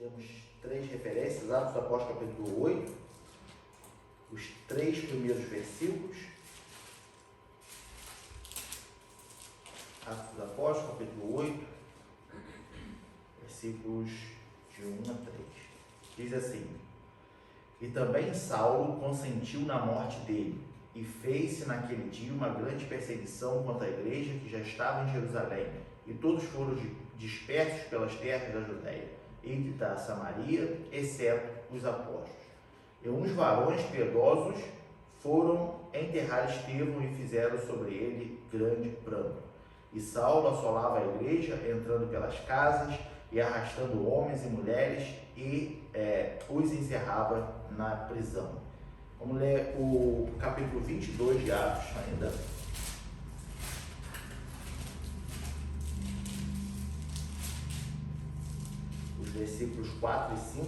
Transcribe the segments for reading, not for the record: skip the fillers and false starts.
temos 3 referências, Atos dos Apóstolos capítulo 8, os 3 primeiros versículos. Atos dos Apóstolos capítulo 8, versículos de 1 a 3. Diz assim: E também Saulo consentiu na morte dele, e fez-se naquele dia uma grande perseguição contra a igreja que já estava em Jerusalém, e todos foram dispersos pelas terras da Judéia e da Samaria, exceto os apóstolos. E uns varões piedosos foram enterrar Estevão e fizeram sobre ele grande pranto. E Saulo assolava a igreja, entrando pelas casas e arrastando homens e mulheres, e os encerrava na prisão. Vamos ler o capítulo 22 de Atos ainda. Os versículos 4 e 5,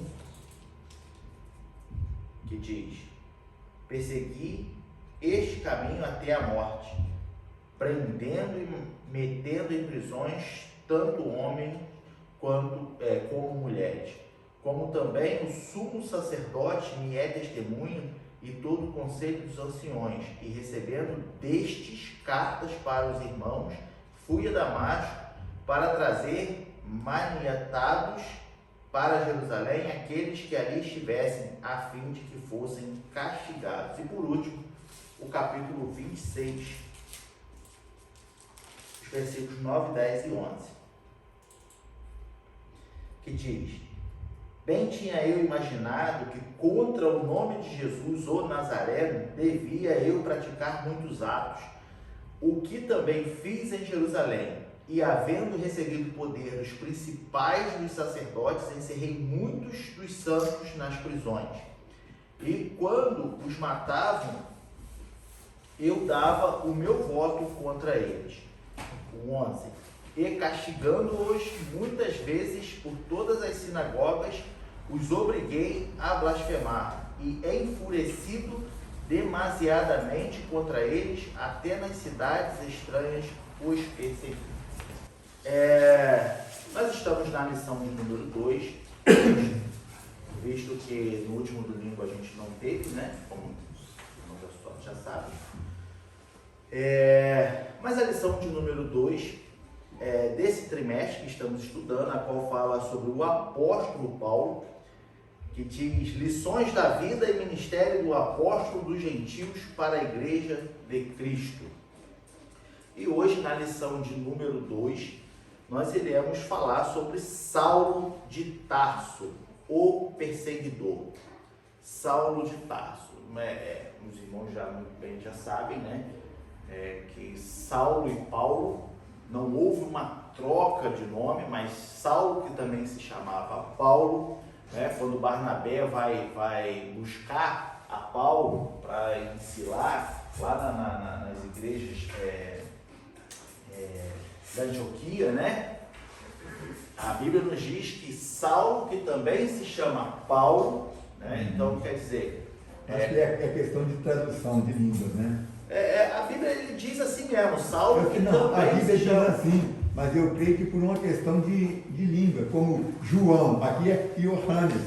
que diz: Persegui este caminho até a morte, prendendo e metendo em prisões tanto homem como mulheres, como também o sumo sacerdote me é testemunha, e todo o conselho dos anciões, e recebendo destes cartas para os irmãos, fui a Damasco para trazer maniatados para Jerusalém aqueles que ali estivessem, a fim de que fossem castigados. E por último, o capítulo 26, os versículos 9, 10 e 11, que diz: Bem tinha eu imaginado que contra o nome de Jesus, o Nazareno, devia eu praticar muitos atos, o que também fiz em Jerusalém. E havendo recebido poder dos principais dos sacerdotes, encerrei muitos dos santos nas prisões. E quando os matavam, eu dava o meu voto contra eles. O 11. E castigando-os muitas vezes por todas as sinagogas, os obriguei a blasfemar, e enfurecido demasiadamente contra eles, até nas cidades estranhas os persegui. Nós estamos na lição de número 2, visto que no último domingo a gente não teve, né? Como os já sabem. Mas a lição de número 2 desse trimestre que estamos estudando, a qual fala sobre o apóstolo Paulo, que diz lições da vida e ministério do apóstolo dos gentios para a igreja de Cristo. E hoje, na lição de número 2, nós iremos falar sobre Saulo de Tarso, o perseguidor. Saulo de Tarso. Os irmãos já muito bem já sabem, né? Que Saulo e Paulo, não houve uma troca de nome, mas Saulo, que também se chamava Paulo, né? Quando Barnabé vai buscar a Paulo para ensinar lá nas igrejas da Antioquia, né? A Bíblia nos diz que Saulo, que também se chama Paulo, né? Então quer dizer... Acho que é questão de tradução de línguas, né? A Bíblia ele diz assim mesmo, Saulo que não, também a Bíblia se chama... diz assim, mas eu creio que por uma questão de língua, como João, aqui é Johannes,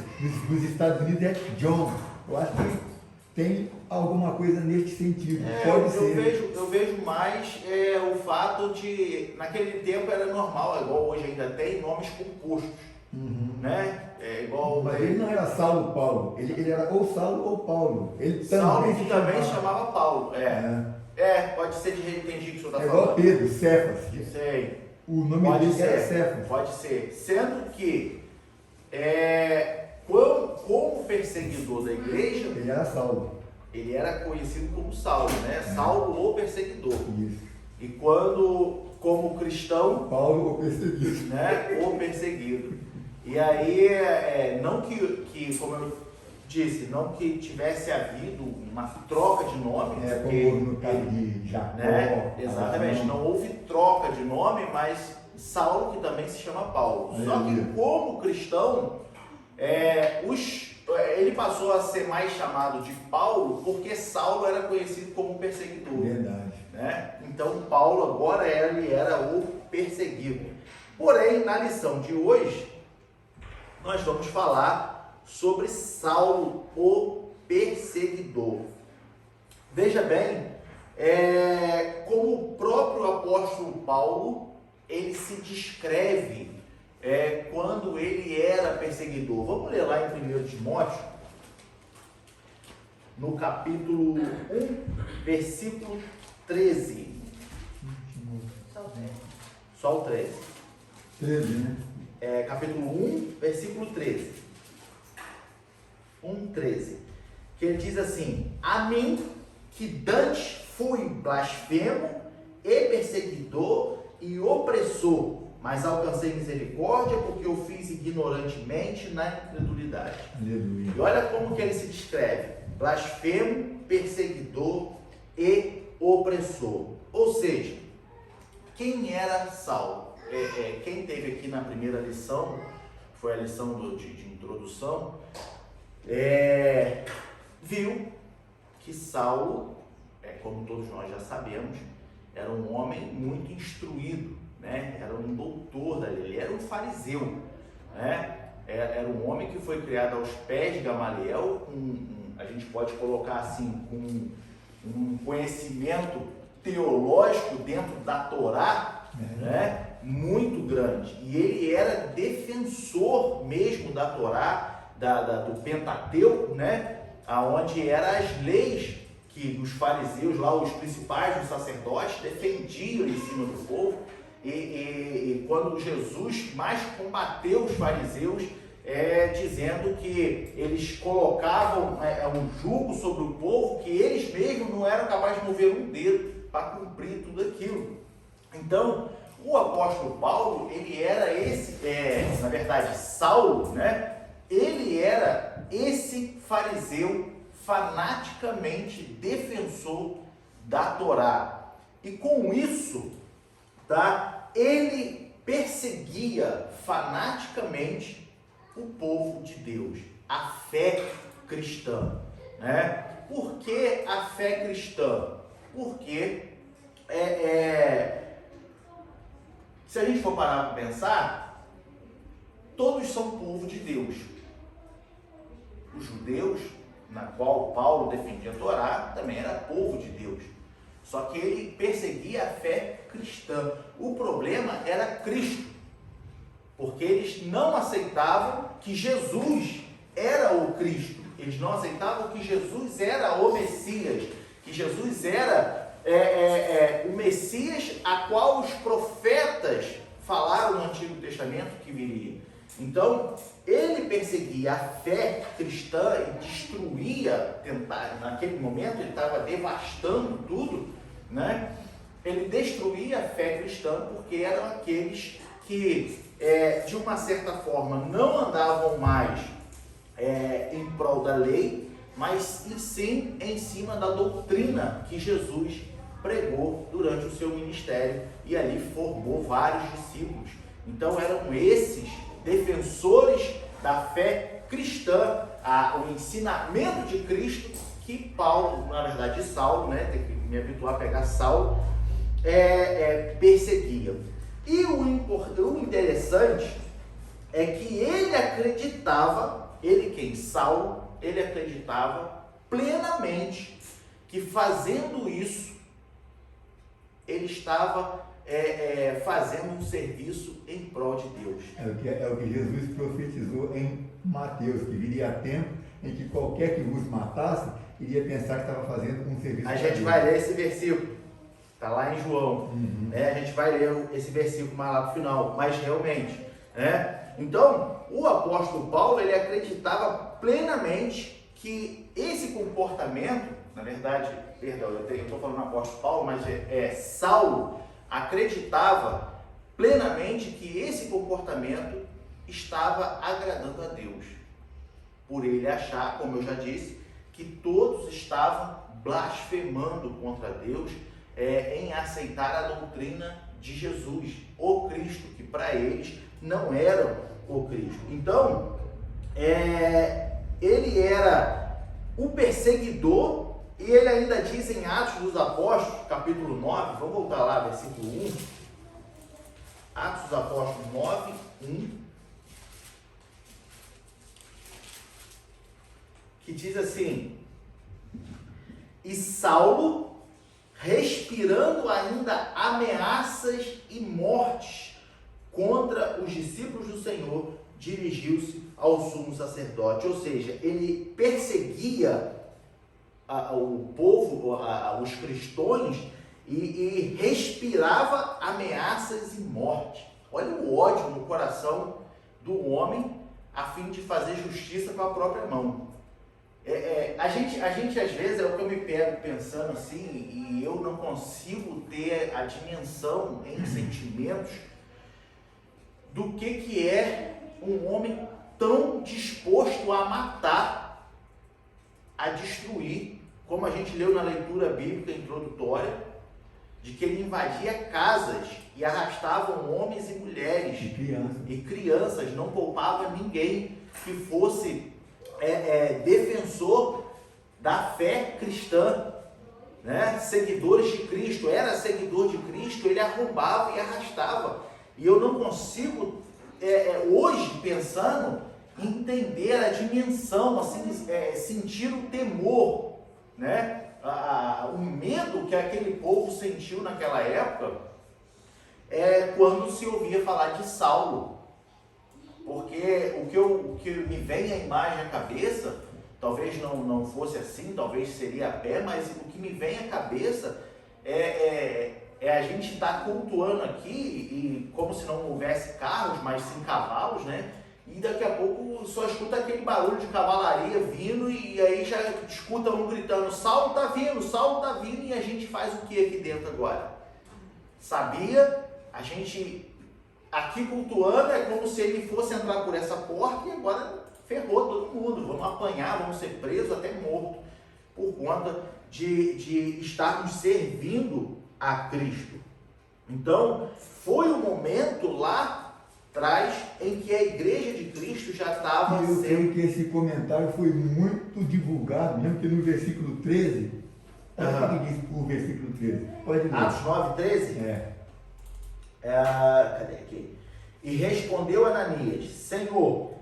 nos Estados Unidos é John. Eu acho que tem alguma coisa nesse sentido, pode ser. Eu vejo mais o fato de, naquele tempo era normal, igual hoje ainda tem, nomes compostos, né? Mas ele não era Saulo Paulo, ele era ou Saulo ou Paulo. Ele Saulo também também se chamava Paulo, pode ser de entendi que o senhor está falando. Igual Pedro, Cefas. Sei. O nome dele era Cefas. Pode ser, sendo que como perseguidor da igreja, Ele era Saulo. ele era conhecido como Saulo, né? Saulo o perseguidor. Isso. E como cristão, Paulo o perseguido. né? O perseguido. E aí, não que, como eu disse, não que tivesse havido uma troca de nome, como no caso de Jacó. Né? Exatamente, não houve troca de nome, mas Saulo, que também se chama Paulo. Só que como cristão, ele passou a ser mais chamado de Paulo porque Saulo era conhecido como perseguidor. Verdade. Né? Então Paulo agora ele era o perseguido. Porém, na lição de hoje, nós vamos falar sobre Saulo, o perseguidor. Veja bem, como o próprio apóstolo Paulo, ele se descreve quando ele era perseguidor. Vamos ler lá em 1 Timóteo, no capítulo 1, versículo 13. Só o 13. 13, né? Capítulo 1, versículo 13. 1:13. Que ele diz assim: a mim, que dantes fui blasfemo e perseguidor e opressor, mas alcancei misericórdia porque eu fiz ignorantemente na incredulidade. Aleluia. E olha como que ele se descreve: blasfemo, perseguidor e opressor. Ou seja, quem era Saulo? Quem teve aqui na primeira lição, foi a lição de introdução, viu que Saulo, como todos nós já sabemos, era um homem muito instruído, né? Era um doutor da lei, ele era um fariseu, né? Era um homem que foi criado aos pés de Gamaliel, a gente pode colocar assim, com um conhecimento teológico dentro da Torá, né? Muito grande, e ele era defensor mesmo da Torá, do Pentateuco, né? Aonde eram as leis que os fariseus lá, os principais, os sacerdotes, defendiam em cima do povo, e quando Jesus mais combateu os fariseus, dizendo que eles colocavam um jugo sobre o povo, que eles mesmos não eram capazes de mover um dedo para cumprir tudo aquilo. Então, o apóstolo Paulo, ele era na verdade, Saulo, né? Ele era esse fariseu fanaticamente defensor da Torá. E com isso, ele perseguia fanaticamente o povo de Deus, a fé cristã, né? Por que a fé cristã? Porque se a gente for parar para pensar, todos são povo de Deus. Os judeus, na qual Paulo defendia a Torá, também era povo de Deus. Só que ele perseguia a fé cristã. O problema era Cristo, porque eles não aceitavam que Jesus era o Cristo. Eles não aceitavam que Jesus era o Messias, que Jesus era o Messias a qual os profetas falaram no Antigo Testamento que viria. Então, ele perseguia a fé cristã e destruía, naquele momento ele estava devastando tudo, né? Ele destruía a fé cristã porque eram aqueles que, de uma certa forma, não andavam mais em prol da lei, mas sim em cima da doutrina que Jesus pregou durante o seu ministério e ali formou vários discípulos. Então eram esses defensores da fé cristã, o ensinamento de Cristo, que Paulo, na verdade Saulo, né, tem que me habituar a pegar Saulo, perseguia. E o interessante é que ele acreditava, Saulo, ele acreditava plenamente que fazendo isso, ele estava fazendo um serviço em prol de Deus. É o que Jesus profetizou em Mateus, que viria tempo em que qualquer que vos matasse, iria pensar que estava fazendo um serviço. A gente vai ler esse versículo, está lá em João, né? A gente vai ler esse versículo mais lá para o final, mas realmente, né? Então, o apóstolo Paulo, ele acreditava plenamente que esse comportamento, na verdade, perdão, eu estou falando apóstolo Paulo, mas Saulo acreditava plenamente que esse comportamento estava agradando a Deus, por ele achar, como eu já disse, que todos estavam blasfemando contra Deus em aceitar a doutrina de Jesus, o Cristo, que para eles não era o Cristo. Então, ele era o perseguidor. E ele ainda diz em Atos dos Apóstolos, capítulo 9, vamos voltar lá, versículo 1. Atos dos Apóstolos 9, 1. que diz assim: e Saulo, respirando ainda ameaças e mortes contra os discípulos do Senhor, dirigiu-se ao sumo sacerdote. Ou seja, ele perseguia o povo, os cristãos, e respirava ameaças e morte. Olha o ódio no coração do homem a fim de fazer justiça com a própria mão. A gente às vezes, é o que eu me pego pensando assim, e eu não consigo ter a dimensão em sentimentos do que é um homem tão disposto a matar, a destruir, como a gente leu na leitura bíblica introdutória, de que ele invadia casas e arrastavam homens e mulheres e crianças, não poupava ninguém que fosse defensor da fé cristã, né? Seguidores de Cristo, era seguidor de Cristo, ele arrombava e arrastava. E eu não consigo, hoje, pensando, entender a dimensão, assim, sentir o temor, né? O medo que aquele povo sentiu naquela época, quando se ouvia falar de Saulo. Porque o que me vem a imagem à cabeça, talvez não fosse assim, talvez seria a pé, mas o que me vem à cabeça é a gente estar cultuando aqui, e como se não houvesse carros, mas sim cavalos, né? E daqui a pouco só escuta aquele barulho de cavalaria vindo, e aí já escuta um gritando: Saulo tá vindo, e a gente faz o que aqui dentro agora? Sabia? A gente aqui cultuando é como se ele fosse entrar por essa porta e agora ferrou todo mundo, vamos apanhar, vamos ser presos, até morto, por conta de estarmos servindo a Cristo. Então, foi um momento lá atrás em que a igreja de Cristo já estava sendo... Eu creio que esse comentário foi muito divulgado, mesmo que no versículo 13, olha o que diz o versículo 13, pode ler. Atos 9, 13? Cadê aqui? E respondeu Ananias: Senhor,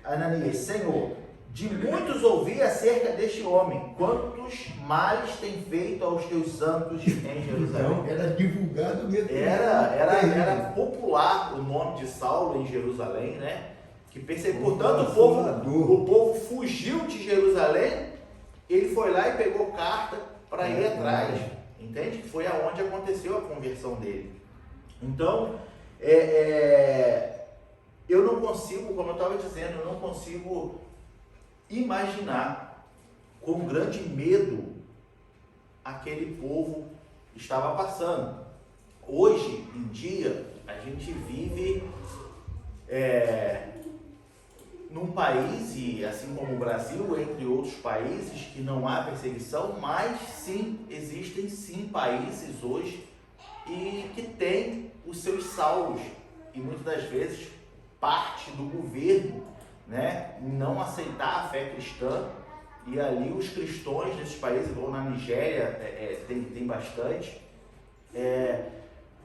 Ananias, Senhor, de muitos ouvi acerca deste homem, quantos males tem feito aos teus santos em Jerusalém. Então, era divulgado mesmo. Era popular o nome de Saulo em Jerusalém, né? Que perseguiu. Portanto, o povo fugiu de Jerusalém, ele foi lá e pegou carta para ir atrás. Entende? Que foi aonde aconteceu a conversão dele. Então, eu não consigo, como eu estava dizendo, eu não consigo imaginar com grande medo aquele povo estava passando. Hoje em dia, a gente vive num país, e assim como o Brasil, entre outros países, que não há perseguição, mas sim, existem sim países hoje e que têm os seus Saulos, e muitas das vezes parte do governo, né, não aceitar a fé cristã, e ali os cristãos nesses países, igual na Nigéria, tem bastante,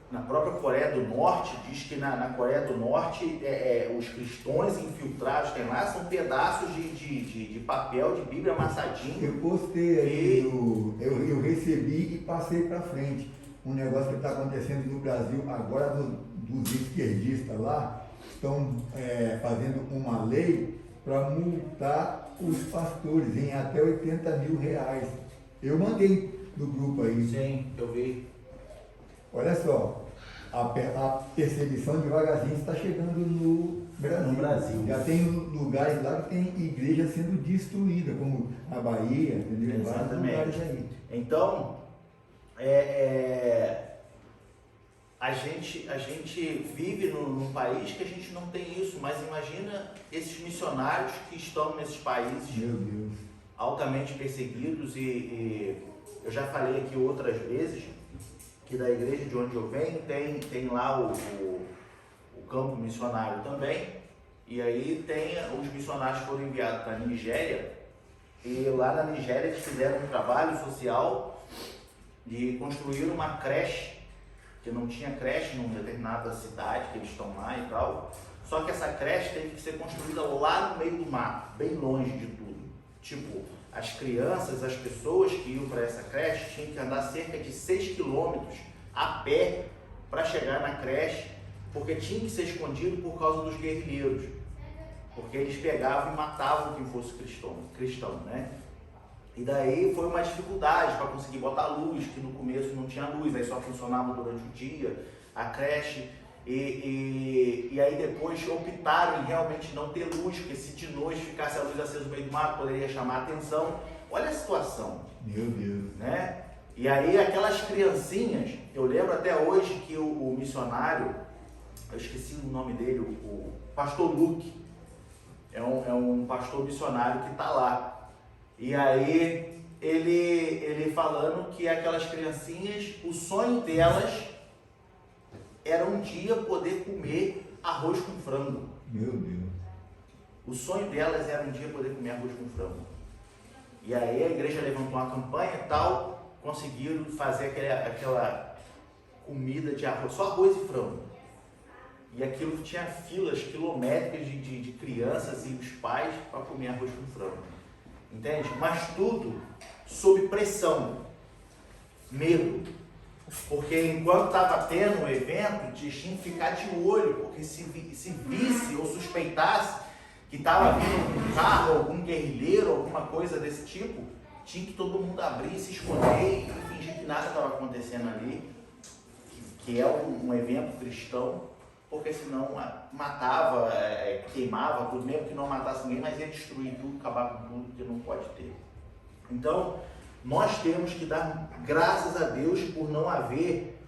na própria Coreia do Norte, diz que na Coreia do Norte os cristãos infiltrados tem lá, são pedaços de papel de Bíblia amassadinho. Eu postei aí, eu recebi e passei para frente um negócio que está acontecendo no Brasil agora, dos esquerdistas lá, estão fazendo uma lei para multar os pastores em até R$80 mil. Eu mandei no grupo aí. Sim, eu vi. Olha só, a perseguição devagarzinho está chegando no Brasil. Já tem lugares lá que tem igreja sendo destruída, como a Bahia, entendeu? Vários lugares aí. Então, a gente vive num país que a gente não tem isso, mas imagina esses missionários que estão nesses países, meu Deus, altamente perseguidos, e eu já falei aqui outras vezes que da igreja de onde eu venho tem lá o campo missionário também, e aí tem os missionários que foram enviados para a Nigéria, e lá na Nigéria eles fizeram um trabalho social de construir uma creche, que não tinha creche numa determinada cidade que eles estão lá e tal, Só que essa creche teve que ser construída lá no meio do mato, bem longe de tudo. Tipo, as crianças, as pessoas que iam para essa creche tinham que andar cerca de 6 quilômetros a pé para chegar na creche, porque tinha que ser escondido por causa dos guerrilheiros, porque eles pegavam e matavam quem fosse cristão, né? E daí foi uma dificuldade para conseguir botar luz, que no começo não tinha luz, aí só funcionava durante o dia, a creche, e aí depois optaram em realmente não ter luz, porque se de noite ficasse a luz acesa no meio do mato, poderia chamar a atenção. Olha a situação. Meu Deus. Né? E aí aquelas criancinhas, eu lembro até hoje que o missionário, eu esqueci o nome dele, o pastor Luke, é um pastor missionário que está lá. E aí ele falando que aquelas criancinhas, o sonho delas era um dia poder comer arroz com frango. Meu Deus. O sonho delas era um dia poder comer arroz com frango. E aí a igreja levantou uma campanha e tal, conseguiram fazer aquela comida de arroz, só arroz e frango. E aquilo tinha filas quilométricas de crianças e os pais para comer arroz com frango. Entende? Mas tudo sob pressão, medo. Porque enquanto estava tendo um evento, tinha que ficar de olho, porque se visse ou suspeitasse que estava vindo um carro, algum guerrilheiro, alguma coisa desse tipo, tinha que todo mundo abrir, se esconder e fingir que nada estava acontecendo ali, que é um evento cristão, porque senão matava, queimava tudo, mesmo que não matasse ninguém, mas ia destruir tudo, acabar com tudo, que não pode ter. Então, nós temos que dar graças a Deus por não haver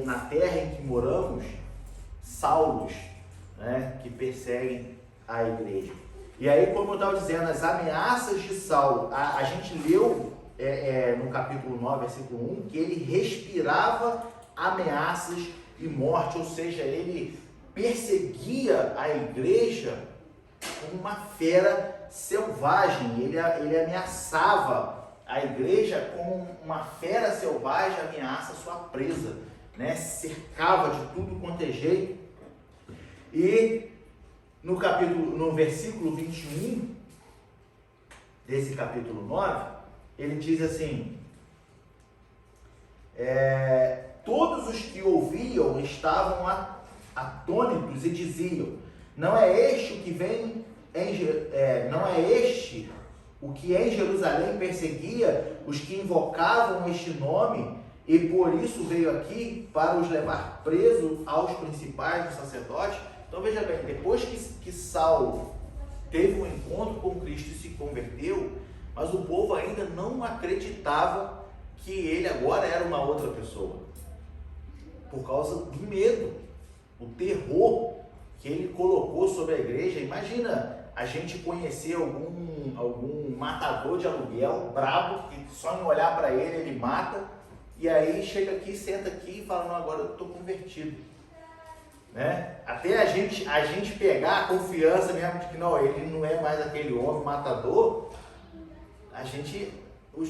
na terra em que moramos Saulos, né, que perseguem a igreja. E aí, como eu estava dizendo, as ameaças de Saulo, a gente leu no capítulo 9, versículo 1, que ele respirava ameaças e morte, ou seja, ele perseguia a igreja como uma fera selvagem, ele ameaçava a igreja como uma fera selvagem ameaça sua presa, né? Cercava de tudo quanto é jeito. E no versículo 21 desse capítulo 9, ele diz assim: todos os que ouviam estavam atônitos e diziam: não é este o que vem não é este o que em Jerusalém perseguia os que invocavam este nome, e por isso veio aqui para os levar presos aos principais dos sacerdotes? Então veja bem, depois que Saulo teve um encontro com Cristo e se converteu, mas o povo ainda não acreditava que ele agora era uma outra pessoa, por causa do medo, o terror que ele colocou sobre a igreja. Imagina a gente conhecer algum matador de aluguel brabo, que só em olhar para ele mata, e aí chega aqui, senta aqui e fala: não, agora eu estou convertido, né? Até a gente pegar a confiança mesmo de que não, ele não é mais aquele homem matador, o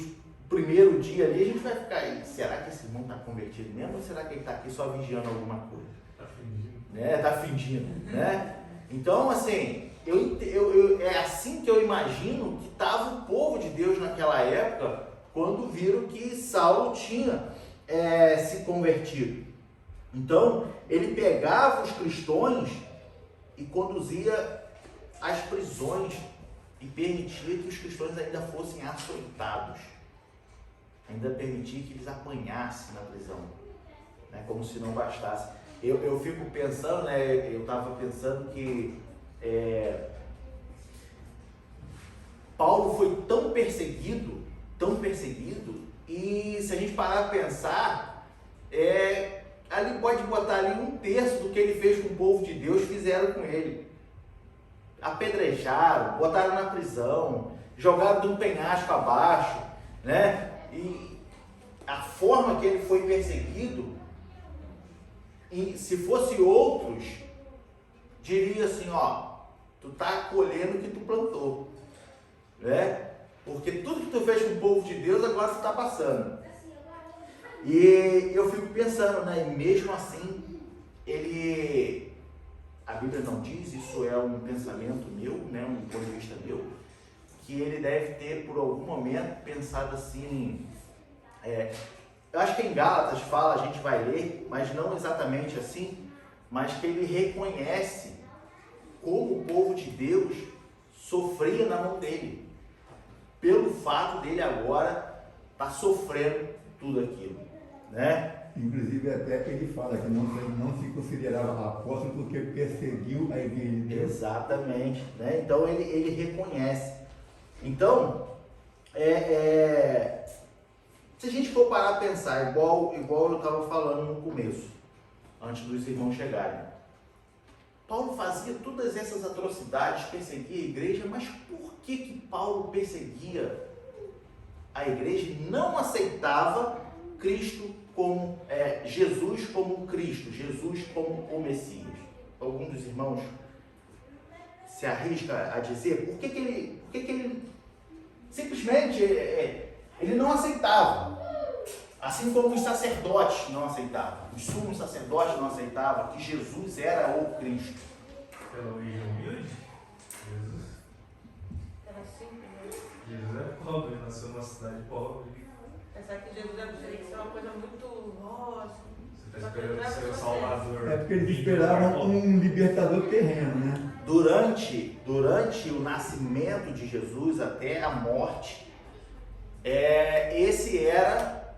primeiro dia ali a gente vai ficar aí: será que esse irmão está convertido mesmo, ou será que ele está aqui só vigiando alguma coisa? Está fingindo. Está fingindo, né? Então, assim, é assim que eu imagino que estava o povo de Deus naquela época, quando viram que Saulo tinha se convertido. Então, ele pegava os cristãos e conduzia às prisões e permitia que os cristãos ainda fossem açoitados, ainda permitia que eles apanhassem na prisão, né? Como se não bastasse. Eu fico pensando, né? Eu estava pensando que Paulo foi tão perseguido, e se a gente parar para pensar, ali pode botar ali 1/3 do que ele fez com o povo de Deus, fizeram com ele. Apedrejaram, botaram na prisão, jogaram de um penhasco abaixo, né? E a forma que ele foi perseguido, e se fosse outros, diria assim: ó, tu tá colhendo o que tu plantou, né? Porque tudo que tu fez com o povo de Deus, agora tu tá passando. E eu fico pensando, né? E mesmo assim, a Bíblia não diz, isso é um pensamento meu, né, um ponto de vista meu, que ele deve ter, por algum momento, pensado assim, eu acho que em Gálatas fala, a gente vai ler, mas não exatamente assim, mas que ele reconhece como o povo de Deus sofria na mão dele, pelo fato dele agora estar sofrendo tudo aquilo, né? Inclusive até ele fala que não se considerava apóstolo porque perseguiu a igreja de Deus. Exatamente, né? Então ele reconhece. Então, se a gente for parar a pensar, igual eu estava falando no começo, antes dos irmãos chegarem, Paulo fazia todas essas atrocidades, perseguia a igreja, mas por que Paulo perseguia a igreja e não aceitava Cristo como Jesus como Cristo, Jesus como o Messias? Algum dos irmãos se arrisca a dizer por que ele simplesmente ele não aceitava, assim como os sacerdotes não aceitavam, os sumos sacerdotes não aceitavam que Jesus era o Cristo. Pela origem humilde, Jesus Era simples, né? Jesus é pobre, nasceu numa cidade pobre. Pensar que Jesus teria que ser uma coisa muito nossa. Você está esperando ser o Salvador. É porque eles esperavam um libertador terreno, né? Durante o nascimento de Jesus até a morte, esse era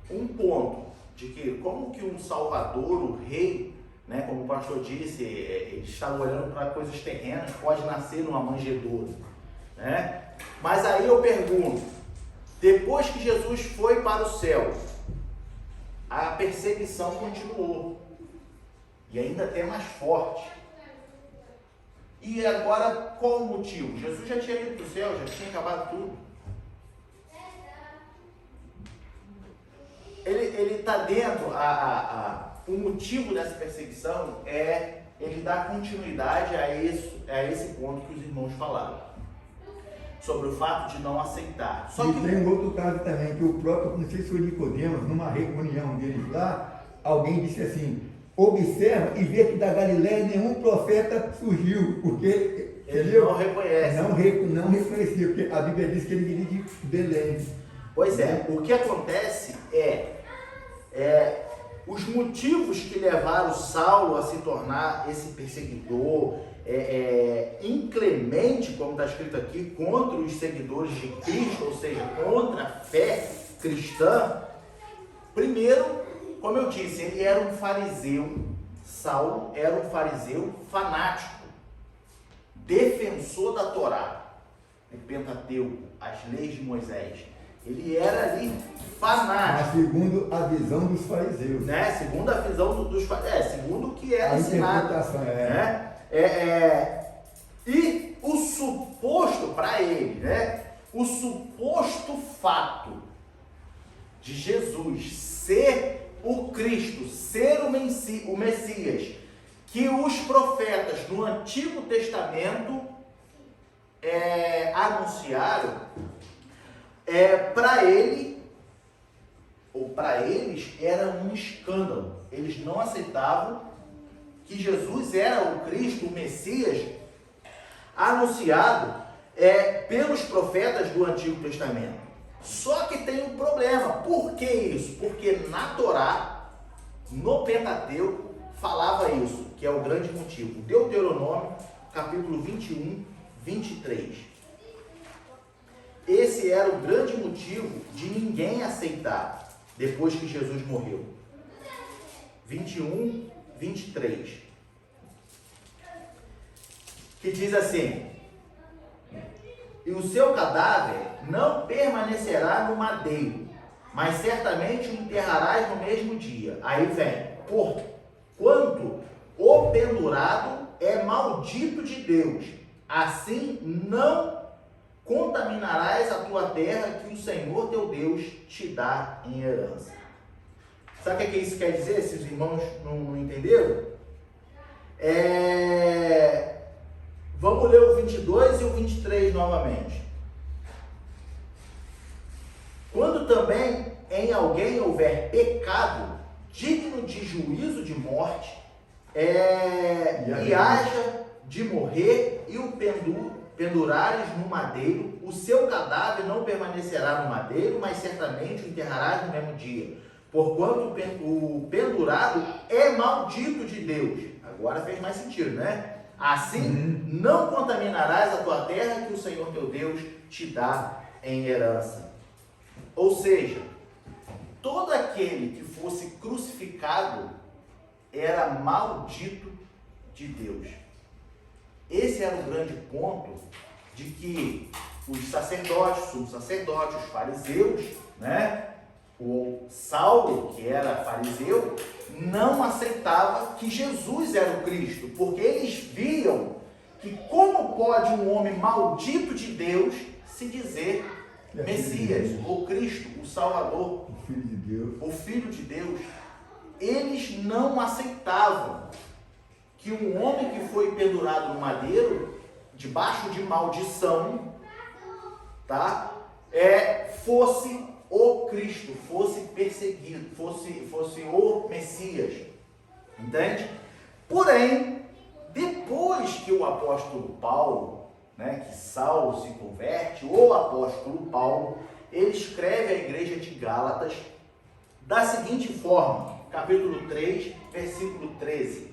um ponto de que como que um Salvador, o rei, né, como o pastor disse, ele estava olhando para coisas terrenas, pode nascer numa manjedoura, né? Mas aí eu pergunto, depois que Jesus foi para o céu, a perseguição continuou, e ainda até mais forte. E agora, qual o motivo? Jesus já tinha ido para o céu, já tinha acabado tudo. Ele está dentro, o motivo dessa perseguição é ele dar continuidade a esse ponto que os irmãos falaram, sobre o fato de não aceitar. Só E que tem um outro caso também, que o próprio, não sei se foi Nicodemos, numa reunião deles lá, alguém disse assim, observa e vê que da Galileia nenhum profeta surgiu, porque ele não reconhece. Não reconhecia, porque a Bíblia diz que ele viria de Belém. Pois é, o que acontece os motivos que levaram Saulo a se tornar esse perseguidor inclemente, como está escrito aqui, contra os seguidores de Cristo, ou seja, contra a fé cristã. Primeiro, como eu disse, ele era um fariseu, Saulo era um fariseu fanático, defensor da Torá, o Pentateuco, as leis de Moisés. Ele era ali fanático. Mas segundo a visão dos fariseus. Né? Segundo a visão dos fariseus, segundo o que era ensinado. Né? E o suposto para ele, né? O suposto fato de Jesus ser o Cristo, ser o Messias, que os profetas no Antigo Testamento anunciaram, para ele, ou para eles, era um escândalo. Eles não aceitavam que Jesus era o Cristo, o Messias, anunciado pelos profetas do Antigo Testamento. Só que tem um problema. Por que isso? Porque na Torá, no Pentateuco, falava isso, que é o grande motivo. Deuteronômio, capítulo 21, 23. Esse era o grande motivo de ninguém aceitar depois que Jesus morreu. 21, 23. Que diz assim: e o seu cadáver não permanecerá no madeiro, mas certamente o enterrarás no mesmo dia. Aí vem, quanto o pendurado é maldito de Deus, assim não contaminarás a tua terra que o Senhor teu Deus te dá em herança. Sabe o que isso quer dizer, se os irmãos não entenderam? Vamos ler o 22 e o 23 novamente. Quando também em alguém houver pecado digno de juízo de morte, e haja de morrer e o pendurares no madeiro, o seu cadáver não permanecerá no madeiro, mas certamente o enterrarás no mesmo dia. Porquanto o pendurado é maldito de Deus. Agora fez mais sentido, né? Assim, não contaminarás a tua terra que o Senhor teu Deus te dá em herança. Ou seja, todo aquele que fosse crucificado era maldito de Deus. Esse era o grande ponto de que os sacerdotes, sumos sacerdotes, os fariseus, né? O Saulo, que era fariseu, não aceitava que Jesus era o Cristo, porque eles viam que como pode um homem maldito de Deus se dizer Messias, o Cristo, o Salvador, O Filho de Deus. o Filho de Deus. Eles não aceitavam que um homem que foi pendurado no madeiro, debaixo de maldição, tá? Fosse o Cristo, fosse perseguido, fosse o Messias, entende? Porém, depois que o apóstolo Paulo, né, que Saulo se converte, o apóstolo Paulo, ele escreve à igreja de Gálatas da seguinte forma, capítulo 3, versículo 13.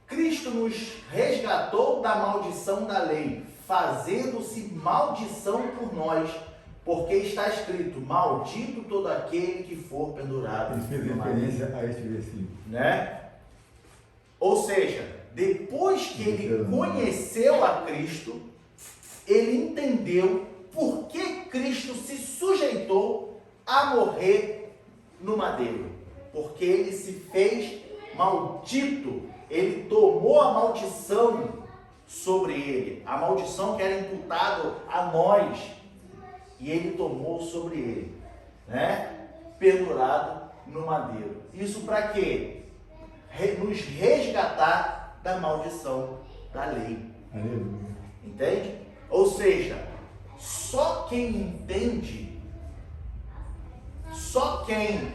Cristo nos resgatou da maldição da lei, fazendo-se maldição por nós, porque está escrito, maldito todo aquele que for pendurado. Ele fez no madeiro. referência a este versículo. Né? Ou seja, depois que ele conheceu a Cristo, ele entendeu por que Cristo se sujeitou a morrer no madeiro. Porque ele se fez maldito, ele tomou a maldição sobre ele, a maldição que era imputada a nós, e ele tomou sobre ele, né? Pendurado no madeiro. Isso para quê? Nos resgatar da maldição da lei. Aleluia. Entende? Ou seja, só quem entende, só quem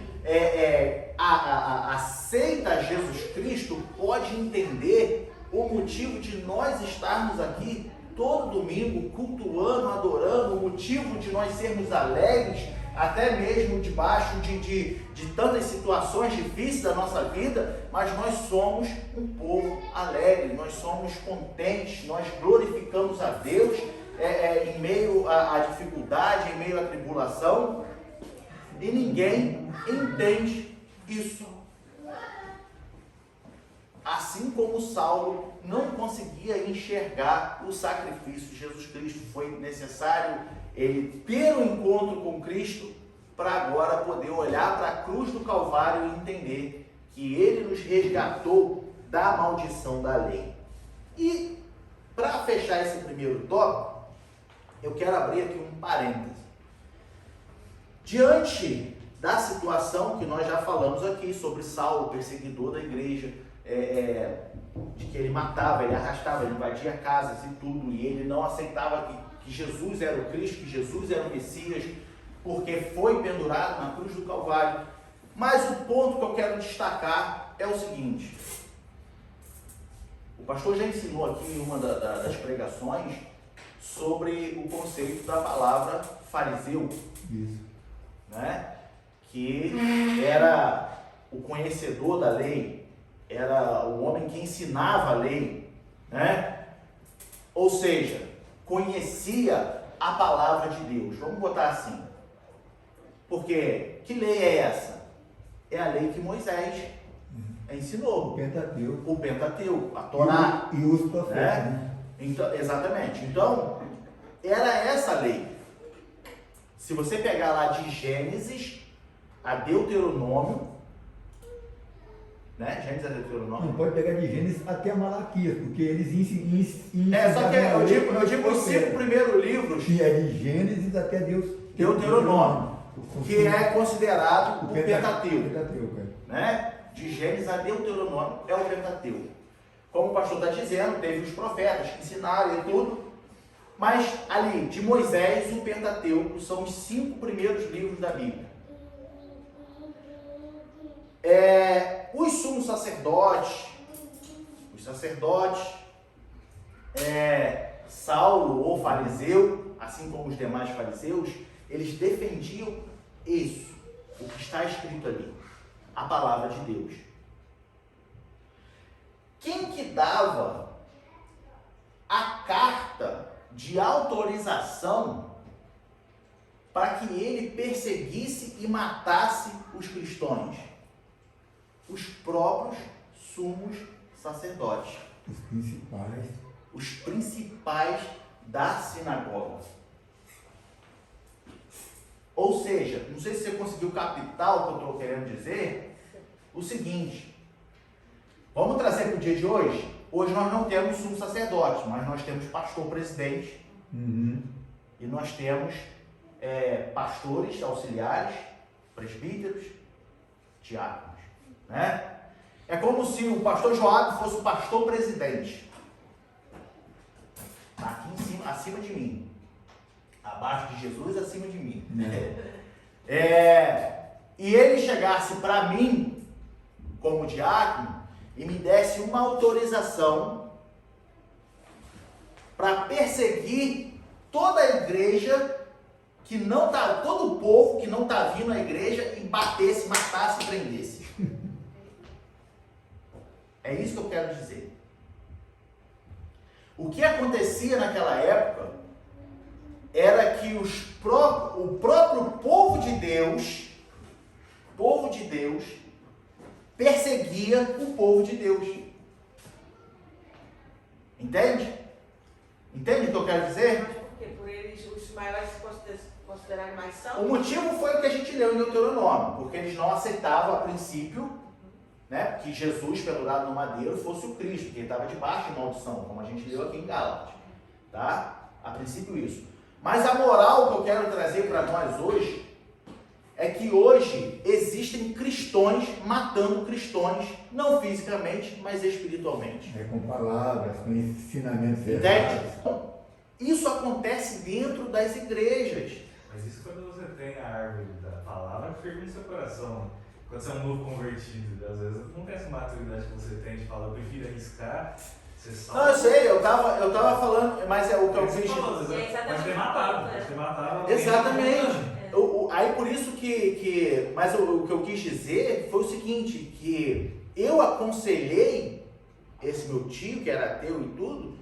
aceita Jesus Cristo pode entender o motivo de nós estarmos aqui todo domingo cultuando, adorando, o motivo de nós sermos alegres, até mesmo debaixo de tantas situações difíceis da nossa vida, mas nós somos um povo alegre, nós somos contentes, nós glorificamos a Deus em meio à dificuldade, em meio à tribulação, e ninguém entende isso. Assim como Saulo não conseguia enxergar o sacrifício de Jesus Cristo, foi necessário ele ter um encontro com Cristo para agora poder olhar para a cruz do Calvário e entender que ele nos resgatou da maldição da lei. E para fechar esse primeiro tópico, eu quero abrir aqui um parêntese. Diante da situação que nós já falamos aqui sobre Saulo, perseguidor da igreja, de que ele matava, ele arrastava, ele invadia casas e tudo, e ele não aceitava que Jesus era o Cristo, que Jesus era o Messias, porque foi pendurado na cruz do Calvário. Mas o ponto que eu quero destacar é o seguinte: o pastor já ensinou aqui em uma das pregações sobre o conceito da palavra fariseu. Isso. Né? Que era o conhecedor da lei, era o homem que ensinava a lei, né? Ou seja, conhecia a palavra de Deus. Vamos botar assim. Porque que lei é essa? É a lei que Moisés ensinou. O Pentateuco. O Pentateuco, a Torá. E os profetas, né? Então, exatamente. Então, era essa a lei. Se você pegar lá de Gênesis a Deuteronômio, né? Gênesis a Deuteronômio. Não pode pegar de Gênesis até Malaquias, porque eles ensinam. Só que eu digo os 5 primeiros livros. Que é de Gênesis até Deuteronômio, que é considerado o Pentateuco. Pentateuco, Né? De Gênesis a Deuteronômio é o Pentateuco. Como o pastor está dizendo, teve os profetas que ensinaram e tudo. Mas ali, de Moisés, o Pentateuco são os 5 primeiros livros da Bíblia. Os sumos sacerdotes, Saulo ou fariseu, assim como os demais fariseus, eles defendiam isso, o que está escrito ali, a palavra de Deus. Quem que dava a carta de autorização para que ele perseguisse e matasse os cristãos? Os próprios sumos sacerdotes. Os principais da sinagoga. Ou seja, não sei se você conseguiu captar o que eu estou querendo dizer, o seguinte, vamos trazer para o dia de hoje? Hoje nós não temos sumo sacerdote, mas nós temos pastor presidente, e nós temos pastores auxiliares, presbíteros, diáconos, né? É como se o pastor Joab fosse o pastor presidente. Aqui em cima, acima de mim. Abaixo de Jesus, acima de mim. E ele chegasse para mim, como diácono, e me desse uma autorização para perseguir toda a igreja que não está, todo o povo que não está vindo à igreja e batesse, matasse e prendesse. É isso que eu quero dizer. O que acontecia naquela época era que o próprio povo de Deus perseguia o povo de Deus. Entende? Entende o que eu quero dizer? Mas por quê? Por eles, os maiores se considerarem mais santos? O motivo foi o que a gente leu em Deuteronômio, porque eles não aceitavam a princípio, né, que Jesus, pendurado no madeiro, fosse o Cristo, que ele estava debaixo de maldição, como a gente leu aqui em Gálatas. Tá? A princípio isso. Mas a moral que eu quero trazer para nós hoje é que hoje existem cristãos matando cristãos, não fisicamente, mas espiritualmente. Com palavras, com ensinamentos Entende? errados. Então, isso acontece dentro das igrejas. Mas isso quando você tem a árvore da palavra firme no seu coração. Quando você é um novo convertido, às vezes não tem essa maturidade que você tem de falar, eu prefiro arriscar, você salva. Não, eu sei, eu tava falando, mas é o que eu fiz. Pode ter matado, pode ter matado. Exatamente. Aí por isso mas o que eu quis dizer foi o seguinte, que eu aconselhei esse meu tio, que era ateu e tudo,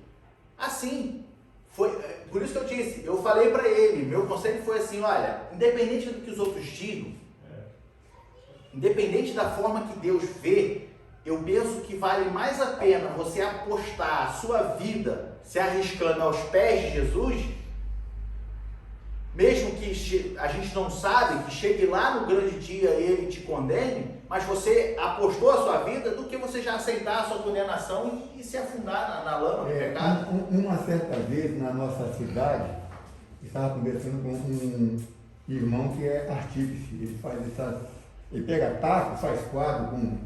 assim, foi, por isso que eu disse, eu falei para ele, meu conselho foi assim, olha, independente do que os outros digam, independente da forma que Deus vê, eu penso que vale mais a pena você apostar a sua vida se arriscando aos pés de Jesus, mesmo que a gente não sabe, que chegue lá no grande dia ele te condene, mas você apostou a sua vida, do que você já aceitar a sua condenação e se afundar na lama do pecado. Uma certa vez na nossa cidade, estava conversando com um irmão que é artífice, ele pega taco, faz quadro com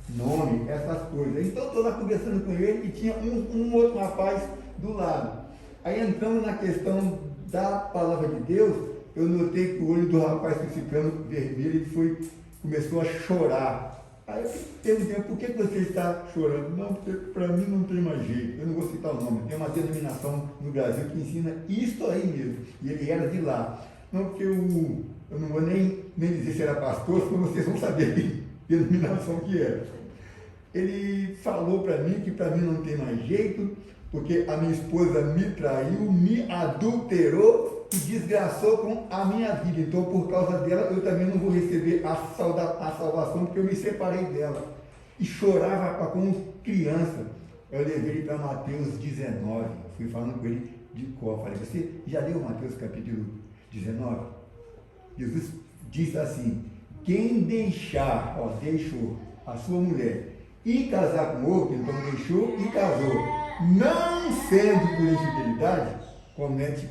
nome, essas coisas. Então estou lá conversando com ele e tinha um outro rapaz do lado. Aí entramos na questão da palavra de Deus, eu notei que o olho do rapaz foi ficando vermelho e começou a chorar. Aí eu perguntei, por que você está chorando? Não, porque para mim não tem mais jeito, eu não vou citar o nome, tem uma denominação no Brasil que ensina isso aí mesmo, e ele era de lá. Não, porque eu não vou nem dizer se era pastor, senão vocês vão saber que denominação que é. Ele falou para mim que para mim não tem mais jeito, porque a minha esposa me traiu, me adulterou e desgraçou com a minha vida. Então, por causa dela, eu também não vou receber a salvação, porque eu me separei dela. E chorava como criança. Eu levei ele para Mateus 19, fui falando com ele de cor. Falei, você já leu Mateus capítulo 19? Jesus diz assim, quem deixou a sua mulher e casar com outro, então deixou e casou, não sendo por infidelidade, comete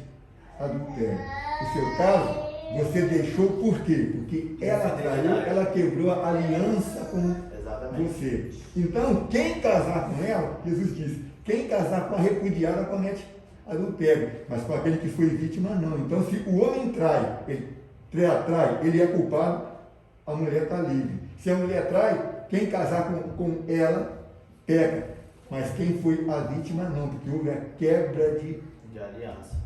adultério. No seu caso, você deixou por quê? Porque ela traiu, ela quebrou a aliança com você. Então, quem casar com ela, Jesus disse, quem casar com a repudiada comete adultério, mas com aquele que foi vítima, não. Então, se o homem trai, ele é culpado, a mulher está livre. Se a mulher trai, quem casar com ela, peca. Mas quem foi a vítima, não, porque houve a quebra de aliança.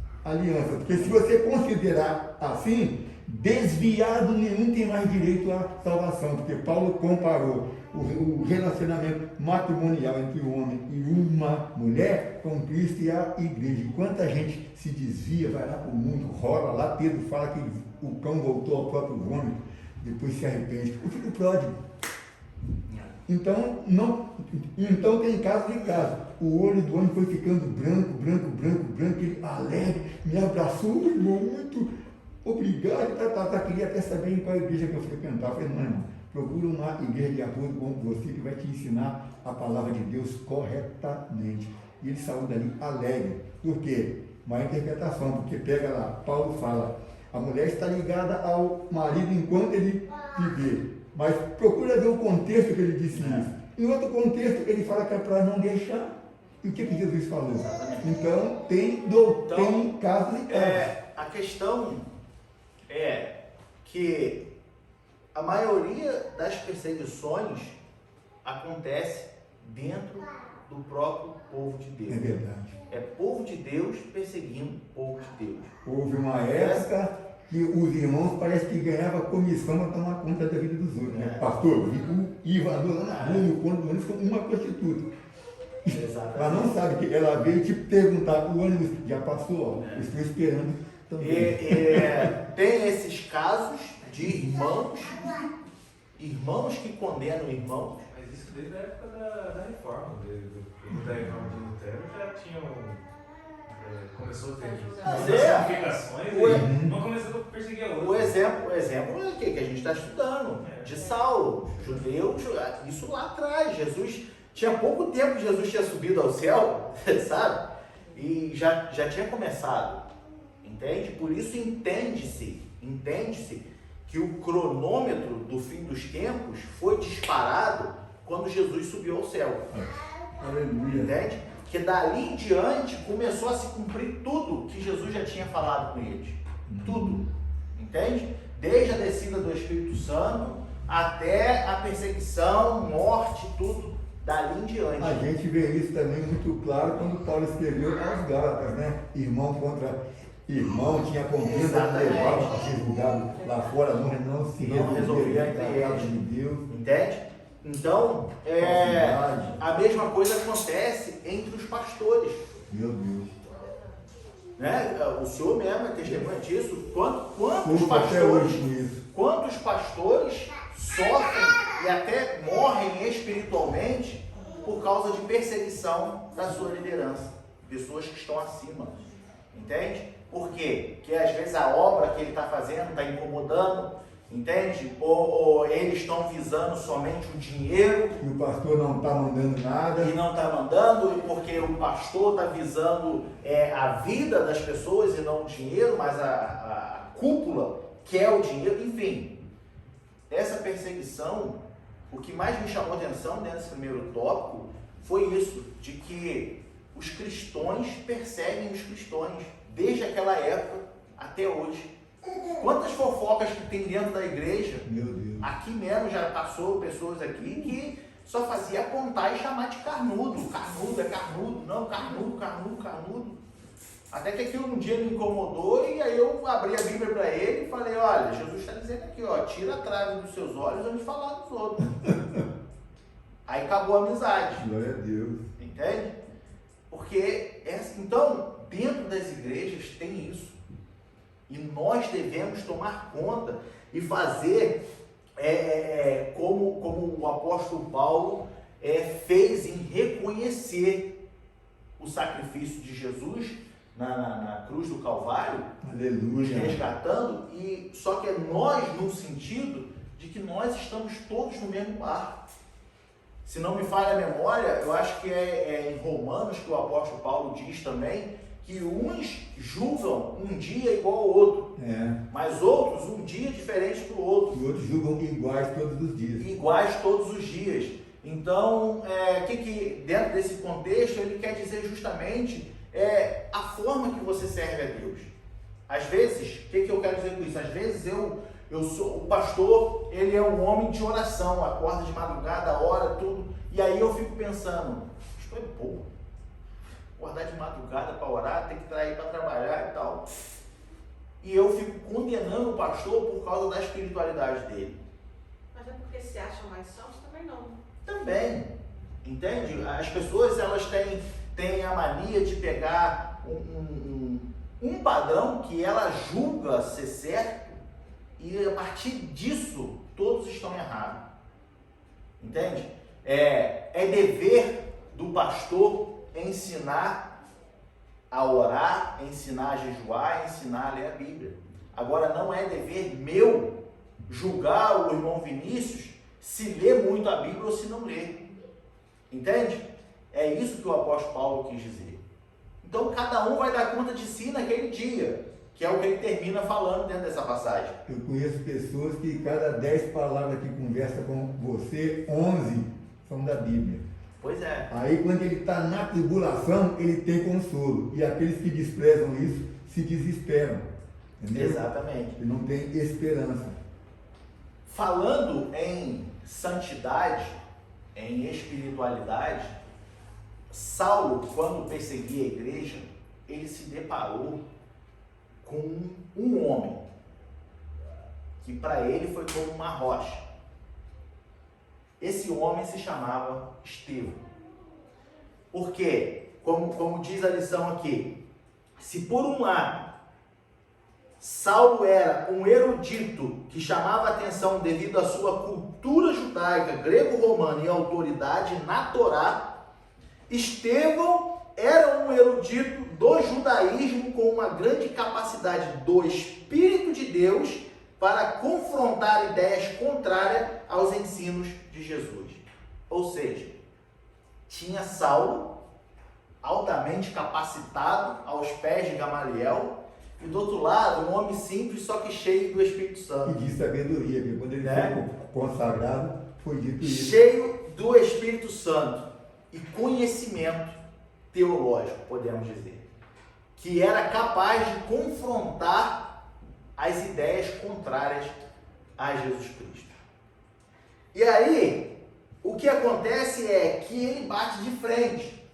Porque se você considerar assim, desviado nenhum tem mais direito à salvação. Porque Paulo comparou o relacionamento matrimonial entre um homem e uma mulher com Cristo e a igreja. E quanta gente se desvia, vai lá para o mundo, rola lá, Pedro fala que o cão voltou ao próprio vômito, depois se arrepende. O filho pródigo. Então tem caso de caso. O olho do homem foi ficando branco, ele alegre, me abraçou, irmão, muito obrigado, queria até saber em qual igreja que eu frequentava. Eu falei, não, irmão, procura uma igreja de acordo com você que vai te ensinar a palavra de Deus corretamente. E ele saiu dali alegre. Por quê? Má interpretação, porque pega lá, Paulo fala, a mulher está ligada ao marido enquanto ele viver. Mas procura ver o contexto que ele disse isso. Em outro contexto, ele fala que é para não deixar. E o que Jesus falou? Então, tem casos e casos. A questão é que a maioria das perseguições acontece dentro do próprio povo de Deus. É verdade. É povo de Deus perseguindo povo de Deus. Houve uma época que os irmãos parece que ganhavam comissão para tomar conta da vida dos outros. Né? Pastor, Iva andou lá na rua, no ponto do ônibus, como uma prostituta. Exatamente. Mas não sabe que ela veio te perguntar, o ônibus já passou, ó, estou esperando também. Tem esses casos de irmãos que condenam irmãos. Mas isso desde a época da reforma, da reforma de Lutero já tinham. Começou a ter simplificações, uma começou a perseguir a outra. O exemplo é o que a gente está estudando, de Saulo, judeus, isso lá atrás. Jesus tinha pouco tempo que Jesus tinha subido ao céu, sabe? E já tinha começado, entende? Por isso entende-se que o cronômetro do fim dos tempos foi disparado quando Jesus subiu ao céu. Aleluia. Entende? Que dali em diante começou a se cumprir tudo que Jesus já tinha falado com eles. Tudo. Entende? Desde a descida do Espírito Santo até a perseguição, morte, tudo dali em diante. A gente vê isso também muito claro quando Paulo escreveu aos Gálatas, né? Irmão contra irmão, tinha contenda, levava para ser julgado lá fora, não se resolvia entre eles. De Deus. Entende? Então, a mesma coisa acontece entre os pastores. Meu Deus. Né? O senhor mesmo é testemunha disso. Quantos pastores sofrem e até morrem espiritualmente por causa de perseguição da sua liderança. Pessoas que estão acima. Entende? Por quê? Porque às vezes a obra que ele está fazendo está incomodando. Entende? Ou eles estão visando somente o dinheiro. E o pastor não está mandando nada. E não está mandando, porque o pastor está visando a vida das pessoas e não o dinheiro, mas a cúpula quer o dinheiro. Enfim, essa perseguição, o que mais me chamou a atenção nesse primeiro tópico foi isso, de que os cristãos perseguem os cristãos desde aquela época até hoje. Quantas fofocas que tem dentro da igreja? Meu Deus. Aqui mesmo já passou pessoas aqui que só fazia apontar e chamar de carnudo. Carnudo é carnudo, não, carnudo. Até que aquilo um dia me incomodou e aí eu abri a Bíblia para ele e falei, olha, Jesus está dizendo aqui, ó, tira a trave dos seus olhos antes de falar dos outros. Aí acabou a amizade. Glória a Deus. Entende? Porque, então, dentro das igrejas tem isso. E nós devemos tomar conta e fazer como o apóstolo Paulo fez em reconhecer o sacrifício de Jesus na cruz do Calvário, Aleluia. resgatando, e só que é nós no sentido de que nós estamos todos no mesmo barco. Se não me falha a memória, eu acho que é em Romanos que o apóstolo Paulo diz também que uns julgam um dia igual ao outro, mas outros um dia diferente do outro. E outros julgam iguais todos os dias. Iguais todos os dias. Então, que dentro desse contexto ele quer dizer justamente a forma que você serve a Deus. Às vezes, o que eu quero dizer com isso? Às vezes eu O pastor, ele é um homem de oração, acorda de madrugada, ora, tudo. E aí eu fico pensando, pastor é bom. Acordar de madrugada para orar, tem que trair para trabalhar e tal. E eu fico condenando o pastor por causa da espiritualidade dele. Mas é porque se acham mais santos também não. Também, entende? As pessoas, elas têm a mania de pegar um padrão que ela julga ser certo e a partir disso todos estão errados. Entende? É dever do pastor ensinar a orar, ensinar a jejuar, ensinar a ler a Bíblia. Agora não é dever meu julgar o irmão Vinícius se lê muito a Bíblia ou se não lê. Entende? É isso que o apóstolo Paulo quis dizer. Então cada um vai dar conta de si naquele dia, que é o que ele termina falando dentro dessa passagem. Eu conheço pessoas que cada 10 palavras que conversa com você, 11 são da Bíblia. Pois é. Aí quando ele está na tribulação, ele tem consolo. E aqueles que desprezam isso se desesperam. Entendeu? Exatamente. E não tem esperança. Falando em santidade, em espiritualidade, Saulo, quando perseguia a igreja, ele se deparou com um homem que para ele foi como uma rocha. Esse homem se chamava Estevão. Porque, como diz a lição aqui, se por um lado Saulo era um erudito que chamava atenção devido à sua cultura judaica, grego-romana e autoridade na Torá, Estevão era um erudito do judaísmo com uma grande capacidade do Espírito de Deus para confrontar ideias contrárias aos ensinos de Jesus. Ou seja, tinha Saulo, altamente capacitado, aos pés de Gamaliel, e do outro lado, um homem simples, só que cheio do Espírito Santo. E de sabedoria, porque quando ele foi consagrado, foi dito isso. Cheio do Espírito Santo e conhecimento teológico, podemos dizer, que era capaz de confrontar as ideias contrárias a Jesus Cristo. E aí, o que acontece é que ele bate de frente.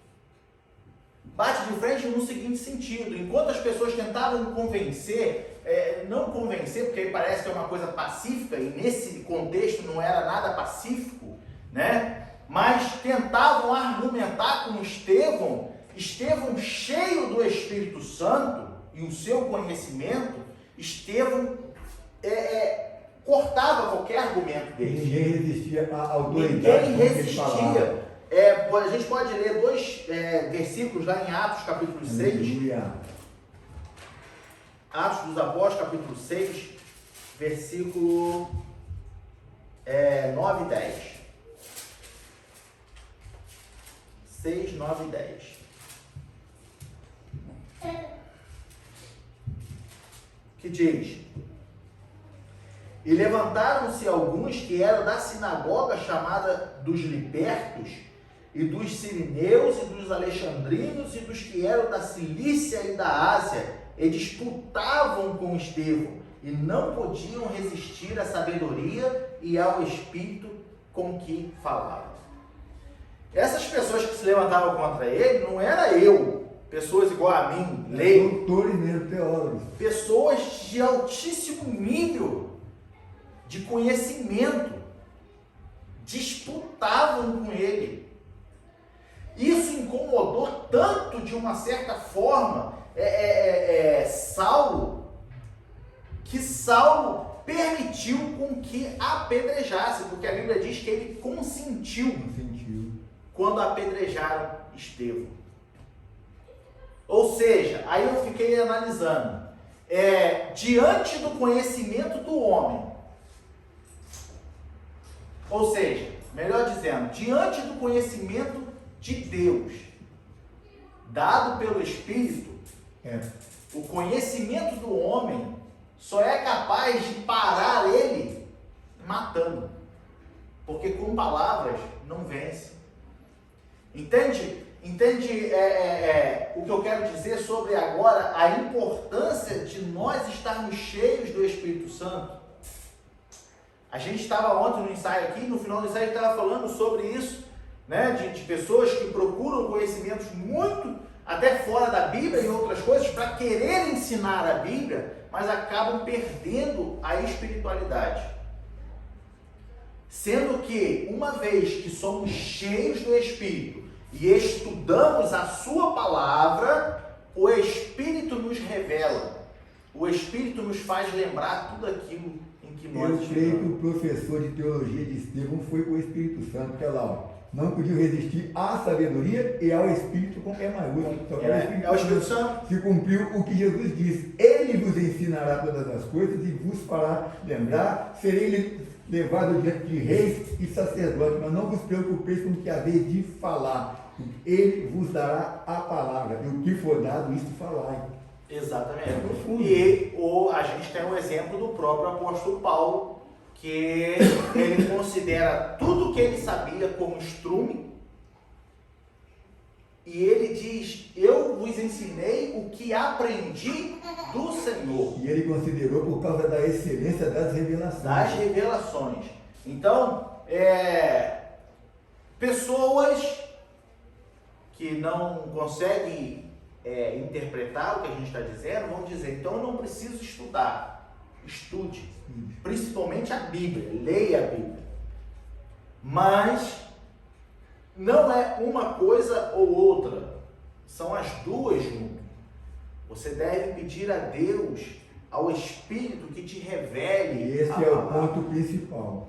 Bate de frente no seguinte sentido: enquanto as pessoas tentavam convencer, não convencer, porque parece que é uma coisa pacífica, e nesse contexto não era nada pacífico, né? Mas tentavam argumentar com Estevão, cheio do Espírito Santo e o seu conhecimento, Estevão cortava qualquer argumento dele. Ninguém resistia à autoridade. Ninguém resistia. A gente pode ler dois versículos lá em Atos capítulo 6. Aleluia. Atos dos Apóstolos capítulo 6, versículo 9 e 10. 6, 9 e 10. Que diz: E levantaram-se alguns que eram da sinagoga chamada dos libertos, e dos sirineus, e dos alexandrinos, e dos que eram da Cilícia e da Ásia, e disputavam com Estevão, e não podiam resistir à sabedoria e ao espírito com que falava. Essas pessoas que se levantavam contra ele não era eu, pessoas igual a mim, leigo, Doutores mesmo, teólogos. pessoas de altíssimo nível de conhecimento, disputavam com ele. Isso incomodou tanto, de uma certa forma, Saulo, que Saulo permitiu com que apedrejasse, porque a Bíblia diz que ele consentiu quando apedrejaram Estevão. Ou seja, aí eu fiquei analisando, diante do conhecimento do homem, ou seja, melhor dizendo, diante do conhecimento de Deus, dado pelo Espírito, o conhecimento do homem só é capaz de parar ele matando, porque com palavras não vence. Entende o que eu quero dizer sobre agora a importância de nós estarmos cheios do Espírito Santo? A gente estava ontem no ensaio aqui, no final do ensaio a gente estava falando sobre isso, né? De pessoas que procuram conhecimentos muito até fora da Bíblia e outras coisas para querer ensinar a Bíblia, mas acabam perdendo a espiritualidade. Sendo que, uma vez que somos cheios do Espírito e estudamos a sua palavra, o Espírito nos revela, o Espírito nos faz lembrar tudo aquilo em que nós Eu creio que estudamos. o professor de teologia de Estevão foi com o Espírito Santo, porque lá, ó, não podia resistir à sabedoria e ao Espírito com E maiúsculo. Então, É o Espírito Santo. se cumpriu o que Jesus disse. Ele vos ensinará todas as coisas e vos fará lembrar. Serei levado diante de reis e sacerdotes, mas não vos preocupeis com o que haveis de falar. Ele vos dará a palavra, e o que for dado, isto falai. Exatamente. É profundo. E a gente tem o exemplo do próprio apóstolo Paulo, que ele considera tudo que ele sabia como estrume, e ele diz: eu vos ensinei o que aprendi do Senhor. E ele considerou por causa da excelência das revelações. Das revelações. Então, pessoas que não conseguem interpretar o que a gente está dizendo vão dizer: então eu não preciso estudar. Estude, principalmente a Bíblia, leia a Bíblia. Mas não é uma coisa ou outra, são as duas juntas. Você deve pedir a Deus, ao Espírito, que te revele. E esse a é o palavra. ponto principal.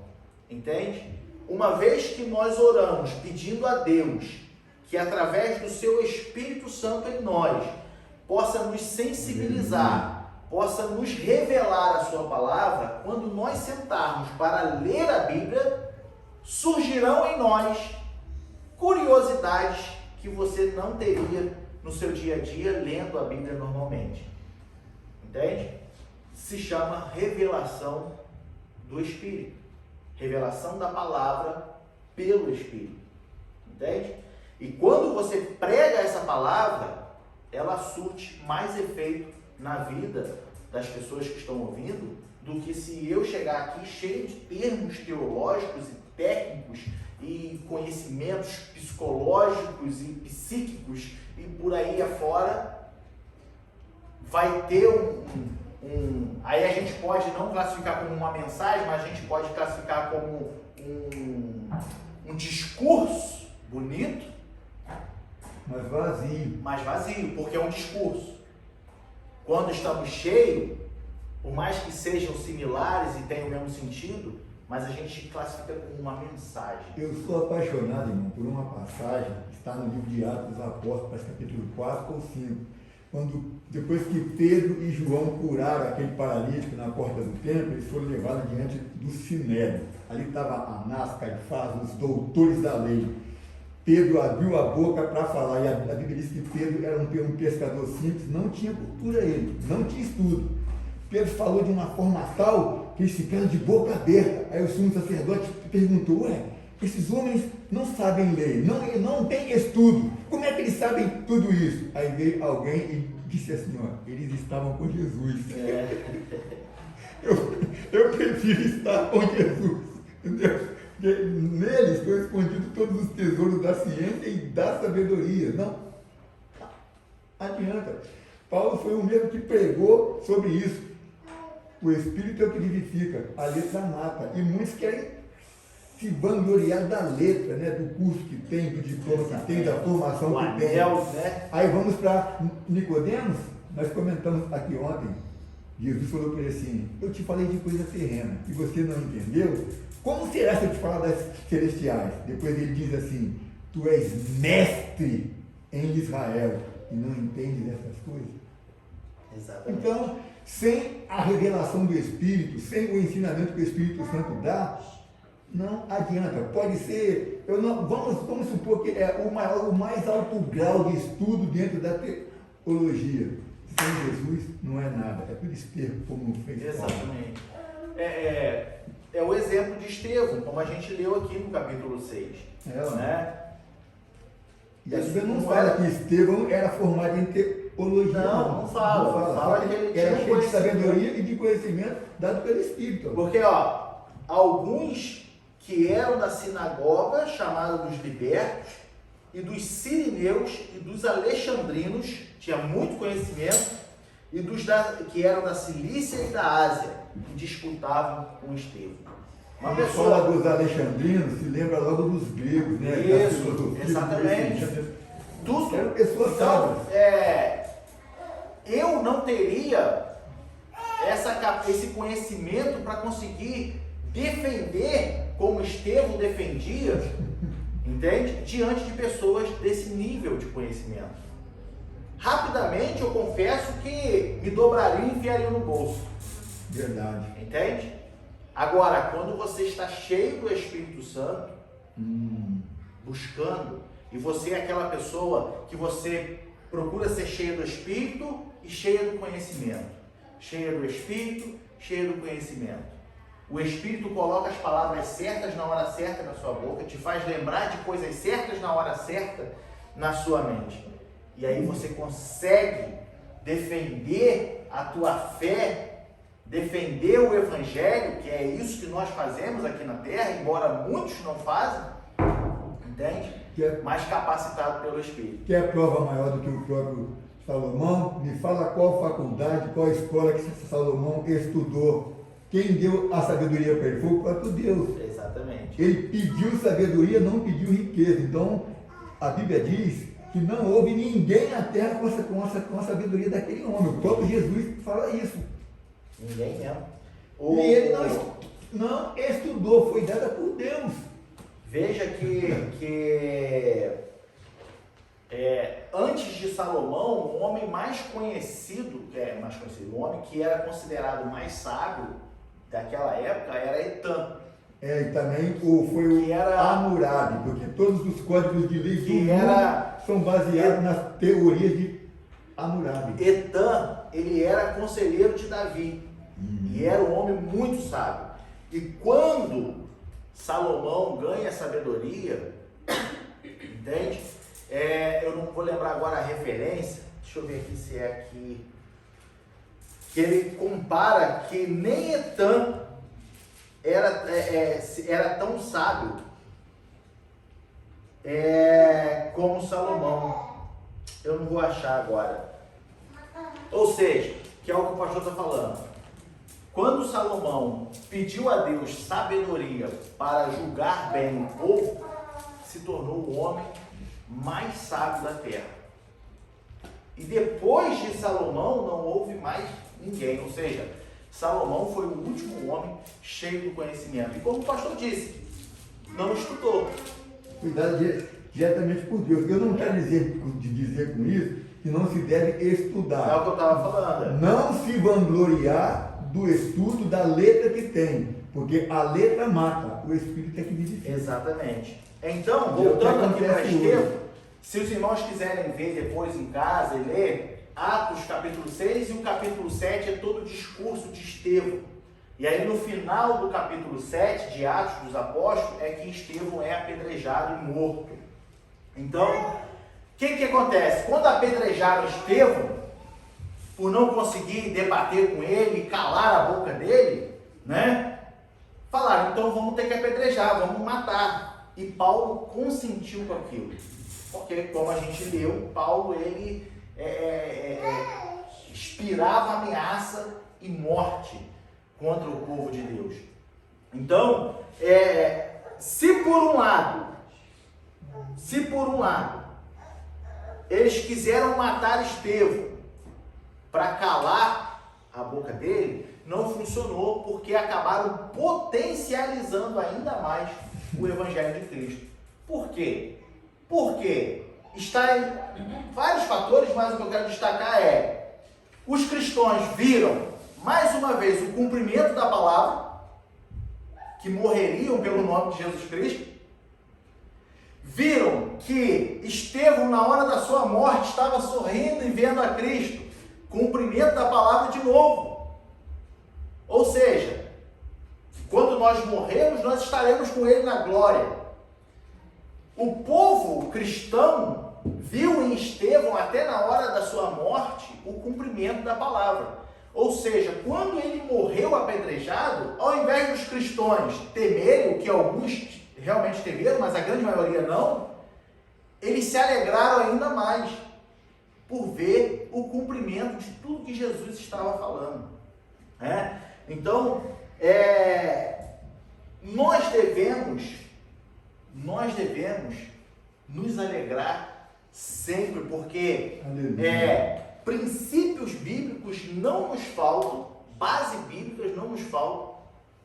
Entende? Uma vez que nós oramos pedindo a Deus que através do seu Espírito Santo em nós possa nos sensibilizar, possa nos revelar a sua palavra, quando nós sentarmos para ler a Bíblia, surgirão em nós curiosidades que você não teria no seu dia a dia lendo a Bíblia normalmente. Entende? Se chama revelação do Espírito. Revelação da palavra pelo Espírito. Entende? E quando você prega essa palavra, ela surte mais efeito na vida das pessoas que estão ouvindo do que se eu chegar aqui cheio de termos teológicos e técnicos e conhecimentos psicológicos e psíquicos e por aí afora. Vai ter aí a gente pode não classificar como uma mensagem, mas a gente pode classificar como um discurso bonito, Mas vazio, porque é um discurso. Quando estamos cheios, por mais que sejam similares e tenham o mesmo sentido, mas a gente classifica como uma mensagem. Eu sou apaixonado, irmão, por uma passagem que está no livro de Atos dos Apóstolos, capítulo 4 ou 5, depois que Pedro e João curaram aquele paralítico na porta do templo, eles foram levados diante do Sinédrio. Ali estava Anás, Caifás, os doutores da lei. Pedro abriu a boca para falar, e a Bíblia diz que Pedro era um pescador simples, não tinha cultura ele, não tinha estudo. Pedro falou de uma forma tal que eles ficaram de boca aberta. Aí o sumo sacerdote perguntou: ué, esses homens não sabem ler, não têm estudo, como é que eles sabem tudo isso? Aí veio alguém e disse assim: ó, eles estavam com Jesus. Eu prefiro estar com Jesus, entendeu? Porque neles estão escondidos todos os tesouros da ciência e da sabedoria. Não adianta. Paulo foi o mesmo que pregou sobre isso. O Espírito é o que vivifica, a letra mata. E muitos querem se vangloriar da letra, né? Do curso que tem, do diploma que tem, da formação que tem. Né? Aí vamos para Nicodemos. Nós comentamos aqui ontem. Jesus falou para ele assim: eu te falei de coisa terrena e você não entendeu? Como será se eu te falar das celestiais? Depois ele diz assim: tu és mestre em Israel e não entendes essas coisas? Exatamente. Então, sem a revelação do Espírito, sem o ensinamento que o Espírito Santo dá, não adianta. Pode ser, vamos supor que é o mais alto grau de estudo dentro da teologia. Sem Jesus não é nada, é tudo esterco, como fez Paulo. Exatamente. É o exemplo de Estevão, como a gente leu aqui no capítulo 6. Né? E a Bíblia não fala que Estevão era formado em teologia. Não fala. Fala que ele era tinha cheio de sabedoria e de conhecimento dado pelo Espírito. Porque, a alguns que eram da sinagoga, chamada dos libertos, e dos sirineus e dos alexandrinos, tinha muito conhecimento, e que eram da Cilícia e da Ásia, que disputavam com Estevão. Uma Quando pessoa... fala dos alexandrinos, se lembra logo dos gregos, né? Isso, exatamente. Tudo. Eram pessoas Então, sábias. eu não teria esse conhecimento para conseguir defender como Estevão defendia, entende? Diante de pessoas desse nível de conhecimento. Rapidamente eu confesso que me dobraria e enfiaria no bolso. Verdade. Entende? Agora, quando você está cheio do Espírito Santo, buscando, e você é aquela pessoa que você procura ser cheia do Espírito e cheia do conhecimento. Cheia do Espírito, cheia do conhecimento. O Espírito coloca as palavras certas na hora certa na sua boca, te faz lembrar de coisas certas na hora certa na sua mente. E aí você consegue defender a tua fé, defender o Evangelho, que é isso que nós fazemos aqui na Terra, embora muitos não fazem, entende? Mais capacitado pelo Espírito. Que é a prova maior do que o próprio Salomão? Me fala qual faculdade, qual escola que Salomão estudou. Quem deu a sabedoria para ele foi o próprio Deus. Exatamente. Ele pediu sabedoria, não pediu riqueza. Então, a Bíblia diz que não houve ninguém na terra com a sabedoria daquele homem. O próprio Jesus fala isso. Ninguém mesmo. E ele não estudou, foi dada por Deus. Veja que antes de Salomão, o homem mais conhecido, o homem que era considerado mais sábio daquela época era Etã. E também foi o Hammurabi, porque todos os códigos de lei do mundo são baseados nas teorias de Hammurabi. Etã, ele era conselheiro de Davi, e era um homem muito sábio. E quando Salomão ganha sabedoria, entende? Eu não vou lembrar agora a referência, deixa eu ver aqui se é aqui, que ele compara que nem Etã era tão sábio como Salomão. Eu não vou achar agora. Ou seja, que é o que o pastor está falando. Quando Salomão pediu a Deus sabedoria para julgar bem o povo, se tornou o homem mais sábio da terra. E depois de Salomão não houve mais ninguém. Ou seja, Salomão foi o último homem cheio do conhecimento. E como o pastor disse, não estudou. Cuidado diretamente por Deus. Eu não quero dizer com isso que não se deve estudar. É o que eu estava falando. Não se vangloriar do estudo da letra que tem, porque a letra mata, o Espírito é que vivifica. Exatamente. Então, voltando aqui para Estevão, se os irmãos quiserem ver depois em casa e ler, Atos capítulo 6 e o capítulo 7 é todo o discurso de Estevão. E aí no final do capítulo 7 de Atos dos Apóstolos é que Estevão é apedrejado e morto. Então, o que acontece? Quando apedrejaram Estevão, por não conseguir debater com ele, calar a boca dele, né? Falaram, então vamos ter que apedrejar, vamos matar. E Paulo consentiu com aquilo. Porque, como a gente leu, Paulo, ele inspirava ameaça e morte contra o povo de Deus. Então, se por um lado, eles quiseram matar Estevão para calar a boca dele, não funcionou, porque acabaram potencializando ainda mais o Evangelho de Cristo. Por quê? Porque está em vários fatores, mas o que eu quero destacar os cristãos viram, mais uma vez, o cumprimento da palavra, que morreriam pelo nome de Jesus Cristo, viram que Estevão, na hora da sua morte, estava sorrindo e vendo a Cristo, cumprimento da palavra de novo. Ou seja, quando nós morremos, nós estaremos com Ele na glória. O povo cristão viu em Estevão, até na hora da sua morte, o cumprimento da palavra. Ou seja, quando ele morreu apedrejado, ao invés dos cristãos temerem, o que alguns realmente temeram, mas a grande maioria não, eles se alegraram ainda mais por ver o cumprimento de tudo que Jesus estava falando. Então, nós devemos nos alegrar sempre, porque princípios bíblicos não nos faltam, bases bíblicas não nos faltam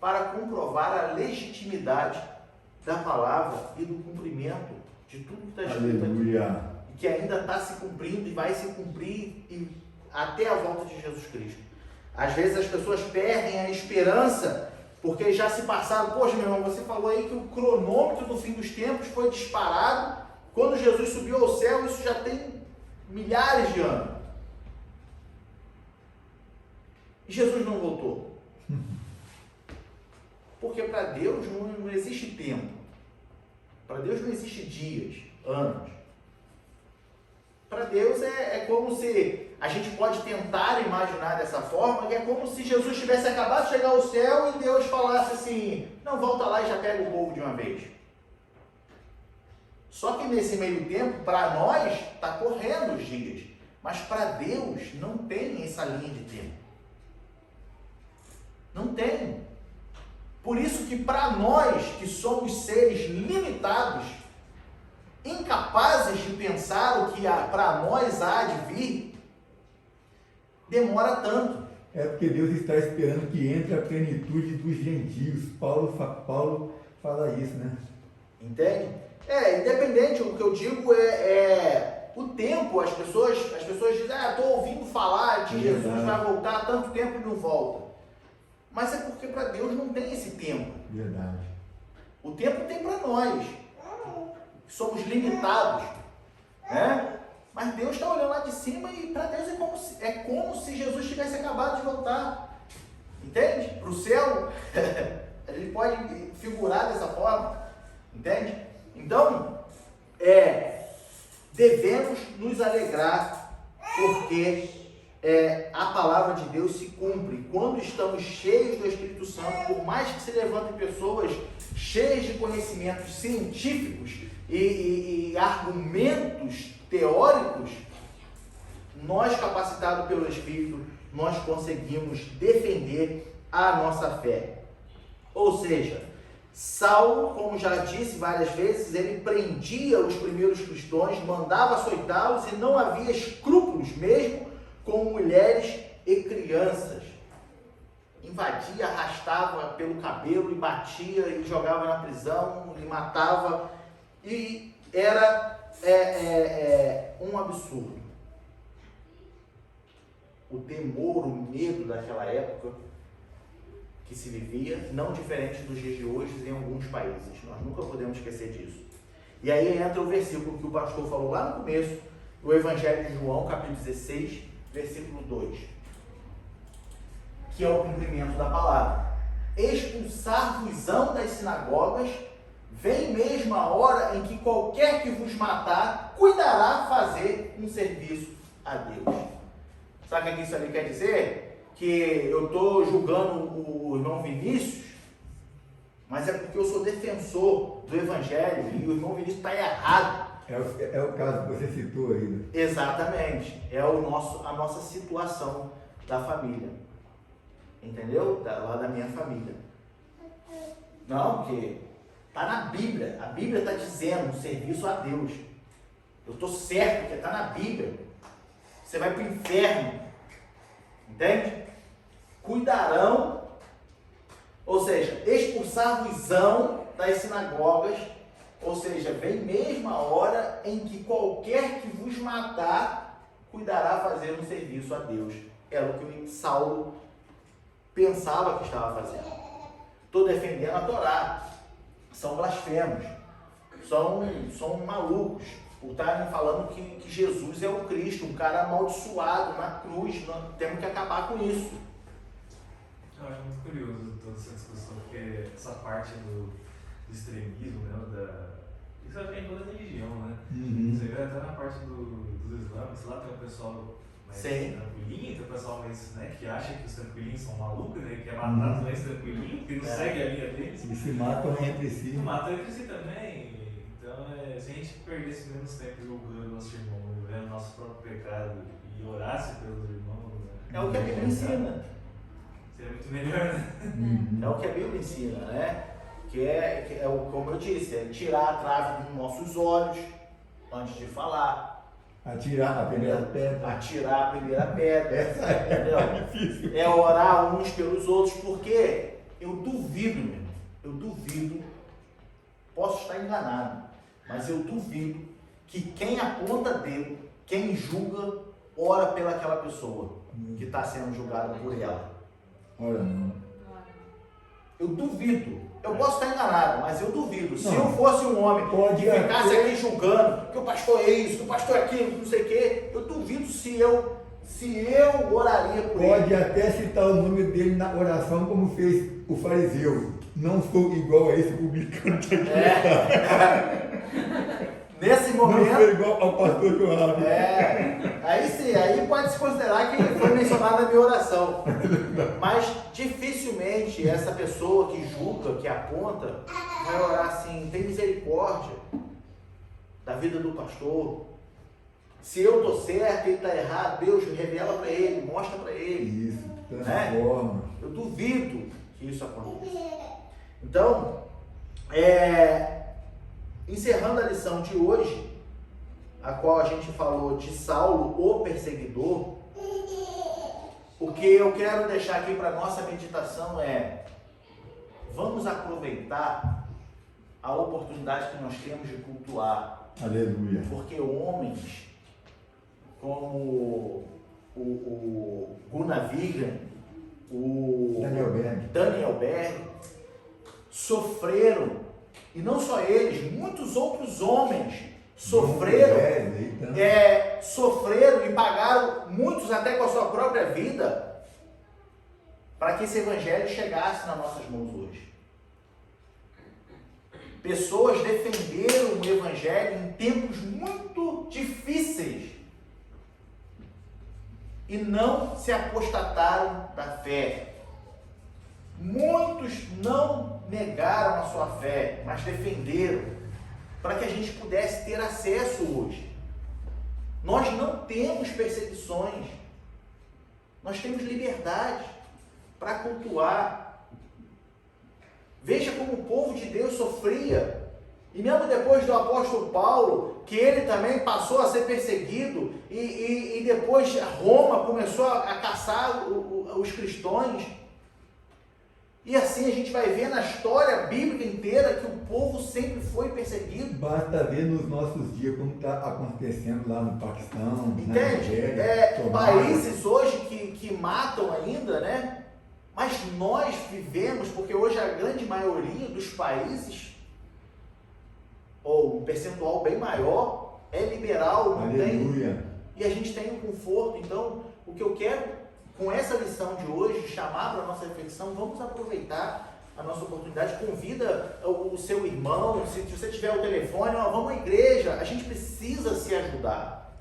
para comprovar a legitimidade da palavra e do cumprimento de tudo que está escrito aqui, e que ainda está se cumprindo e vai se cumprir até a volta de Jesus Cristo. Às vezes as pessoas perdem a esperança porque já se passaram. Poxa, meu irmão, você falou aí que o cronômetro do fim dos tempos foi disparado quando Jesus subiu ao céu. Isso já tem milhares de anos. E Jesus não voltou. Porque para Deus não existe tempo. Para Deus não existe dias, anos. Para Deus é como se a gente pode tentar imaginar dessa forma, que é como se Jesus tivesse acabado de chegar ao céu e Deus falasse assim: não, volta lá e já pega o povo de uma vez. Só que nesse meio tempo, para nós, está correndo os dias. Mas para Deus não tem essa linha de tempo. Não tem. Por isso que para nós, que somos seres limitados, incapazes de pensar o que para nós há de vir, demora tanto. É porque Deus está esperando que entre a plenitude dos gentios. Paulo fala isso, né? Entende? Independente, o que eu digo o tempo. As pessoas dizem: estou ouvindo falar de Jesus, vai voltar há tanto tempo e não volta. Mas é porque para Deus não tem esse tempo. Verdade. O tempo tem para nós. Somos limitados, né? Mas Deus está olhando lá de cima e para Deus é como se Jesus tivesse acabado de voltar. Entende? Para o céu, ele pode figurar dessa forma. Entende? Então, devemos nos alegrar porque a palavra de Deus se cumpre. Quando estamos cheios do Espírito Santo, por mais que se levantem pessoas cheias de conhecimentos científicos e argumentos teóricos, nós, capacitados pelo Espírito, nós conseguimos defender a nossa fé. Ou seja, Saulo, como já disse várias vezes, ele prendia os primeiros cristãos, mandava açoitá-los e não havia escrúpulos mesmo com mulheres e crianças. Invadia, arrastava pelo cabelo e batia e jogava na prisão e matava. E era um absurdo. O temor, o medo daquela época que se vivia, não diferente dos dias de hoje em alguns países. Nós nunca podemos esquecer disso. E aí entra o versículo que o pastor falou lá no começo, do Evangelho de João, capítulo 16, versículo 2, que é o cumprimento da palavra. Expulsar-vos-ão das sinagogas, vem mesmo a hora em que qualquer que vos matar cuidará fazer um serviço a Deus. Sabe o que isso ali quer dizer? Que eu estou julgando o irmão Vinícius, mas é porque eu sou defensor do Evangelho e o irmão Vinícius está errado. É o caso que você citou aí, né? Exatamente. É a nossa situação da família. Entendeu? Lá da minha família. Não, porque está na Bíblia. A Bíblia está dizendo um serviço a Deus. Eu estou certo porque está na Bíblia. Você vai para o inferno. Entende? Cuidarão, ou seja, expulsar-vos-ão das sinagogas, ou seja, vem mesmo a hora em que qualquer que vos matar cuidará fazer um serviço a Deus. Era o que Saulo pensava que estava fazendo. Estou defendendo a Torá. São blasfemos, são malucos por estarem falando que Jesus é o Cristo, um cara amaldiçoado na cruz. Nós temos que acabar com isso. Eu acho muito curioso toda essa discussão, porque essa parte do extremismo, né, isso é em toda religião, né? Você vê até na parte dos islâmicos, lá tem o pessoal mais Sim. tranquilinho, tem o pessoal mais, né, que acha que os tranquilinhos são malucos, né, que é matar os mais tranquilinhos, que não segue a linha deles. Eles se matam entre si. E matam entre si também. Então, se a gente perdesse menos tempo julgando nosso irmão, vendo nosso próprio pecado e orasse pelos irmãos, né, É o que a Bíblia ensina. seria muito melhor, né? Uhum. É o que a Bíblia ensina, né? Que é como eu disse, é tirar a trave dos nossos olhos antes de falar. Atirar a primeira pedra. Atirar a primeira pedra. Essa é Entendeu? difícil. É orar uns pelos outros, porque eu duvido, meu irmão, eu duvido, posso estar enganado, mas eu duvido que quem aponta dedo, quem julga, ora pelaquela pessoa que está sendo julgada por ela. Olha, não. Eu duvido. Eu posso estar enganado, mas eu duvido. Se Não. eu fosse um homem Pode que ficasse até- aqui julgando que o pastor é isso, que o pastor é aquilo, não sei o quê, eu duvido se eu oraria por ele. Pode até citar o nome dele na oração, como fez o fariseu. Não sou igual a esse publicano que aqui. Nesse Não sou momento, igual ao pastor Joab. aí sim, aí pode se considerar que foi mencionado na minha oração. Mas dificilmente essa pessoa que julga, que aponta, vai orar assim, tem misericórdia da vida do pastor. Se eu estou certo e ele está errado, Deus revela para ele, mostra para ele. Isso, transforma. Eu duvido que isso aconteça. Então, encerrando a lição de hoje, a qual a gente falou de Saulo, o perseguidor, o que eu quero deixar aqui para nossa meditação é: vamos aproveitar a oportunidade que nós temos de cultuar, Aleluia. porque homens como o Gunnar Vigan, o Daniel Berg. Berg, sofreram, e não só eles, muitos outros homens sofreram, sofreram e pagaram, muitos até com a sua própria vida, para que esse evangelho chegasse nas nossas mãos hoje. Pessoas defenderam o evangelho em tempos muito difíceis e não se apostataram da fé. Muitos não negaram a sua fé, mas defenderam, para que a gente pudesse ter acesso hoje. Nós não temos perseguições, nós temos liberdade para cultuar. Veja como o povo de Deus sofria, e mesmo depois do apóstolo Paulo, que ele também passou a ser perseguido, e depois Roma começou a caçar os cristãos. E assim a gente vai ver na história bíblica inteira que o povo sempre foi perseguido. Basta ver nos nossos dias como está acontecendo lá no Paquistão, na Entende? Nigéria, Somália. Países hoje que matam ainda, né? Mas nós vivemos, porque hoje a grande maioria dos países, ou um percentual bem maior, é liberal, não tem. Aleluia. E a gente tem um conforto. Então, o que eu quero com essa lição de hoje, chamar para a nossa reflexão, vamos aproveitar a nossa oportunidade, convida o seu irmão, se você tiver o telefone, vamos à igreja, a gente precisa se ajudar.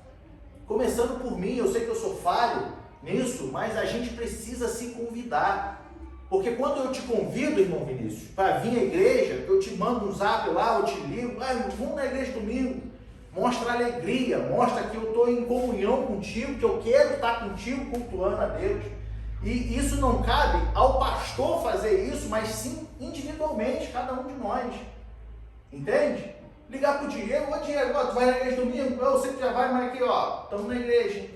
Começando por mim, eu sei que eu sou falho nisso, mas a gente precisa se convidar. Porque quando eu te convido, irmão Vinícius, para vir à igreja, eu te mando um zap lá, eu te ligo, vamos na igreja domingo. Mostra alegria, mostra que eu estou em comunhão contigo, que eu quero estar contigo cultuando a Deus. E isso não cabe ao pastor fazer isso, mas sim individualmente, cada um de nós. Entende? Ligar para o Diego, ô Diego, tu vai na igreja domingo? Eu sei que já vai, mas aqui, estamos na igreja.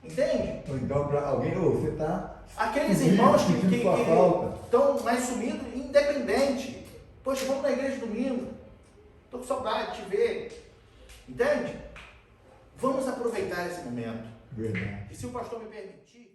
Entende? Ou então para alguém, você está... Aqueles irmãos que falta. estão mais sumidos, independente. Poxa, vamos na igreja domingo. Estou com saudade de te ver. Entende? Vamos aproveitar esse momento. Verdade. E se o pastor me permitir...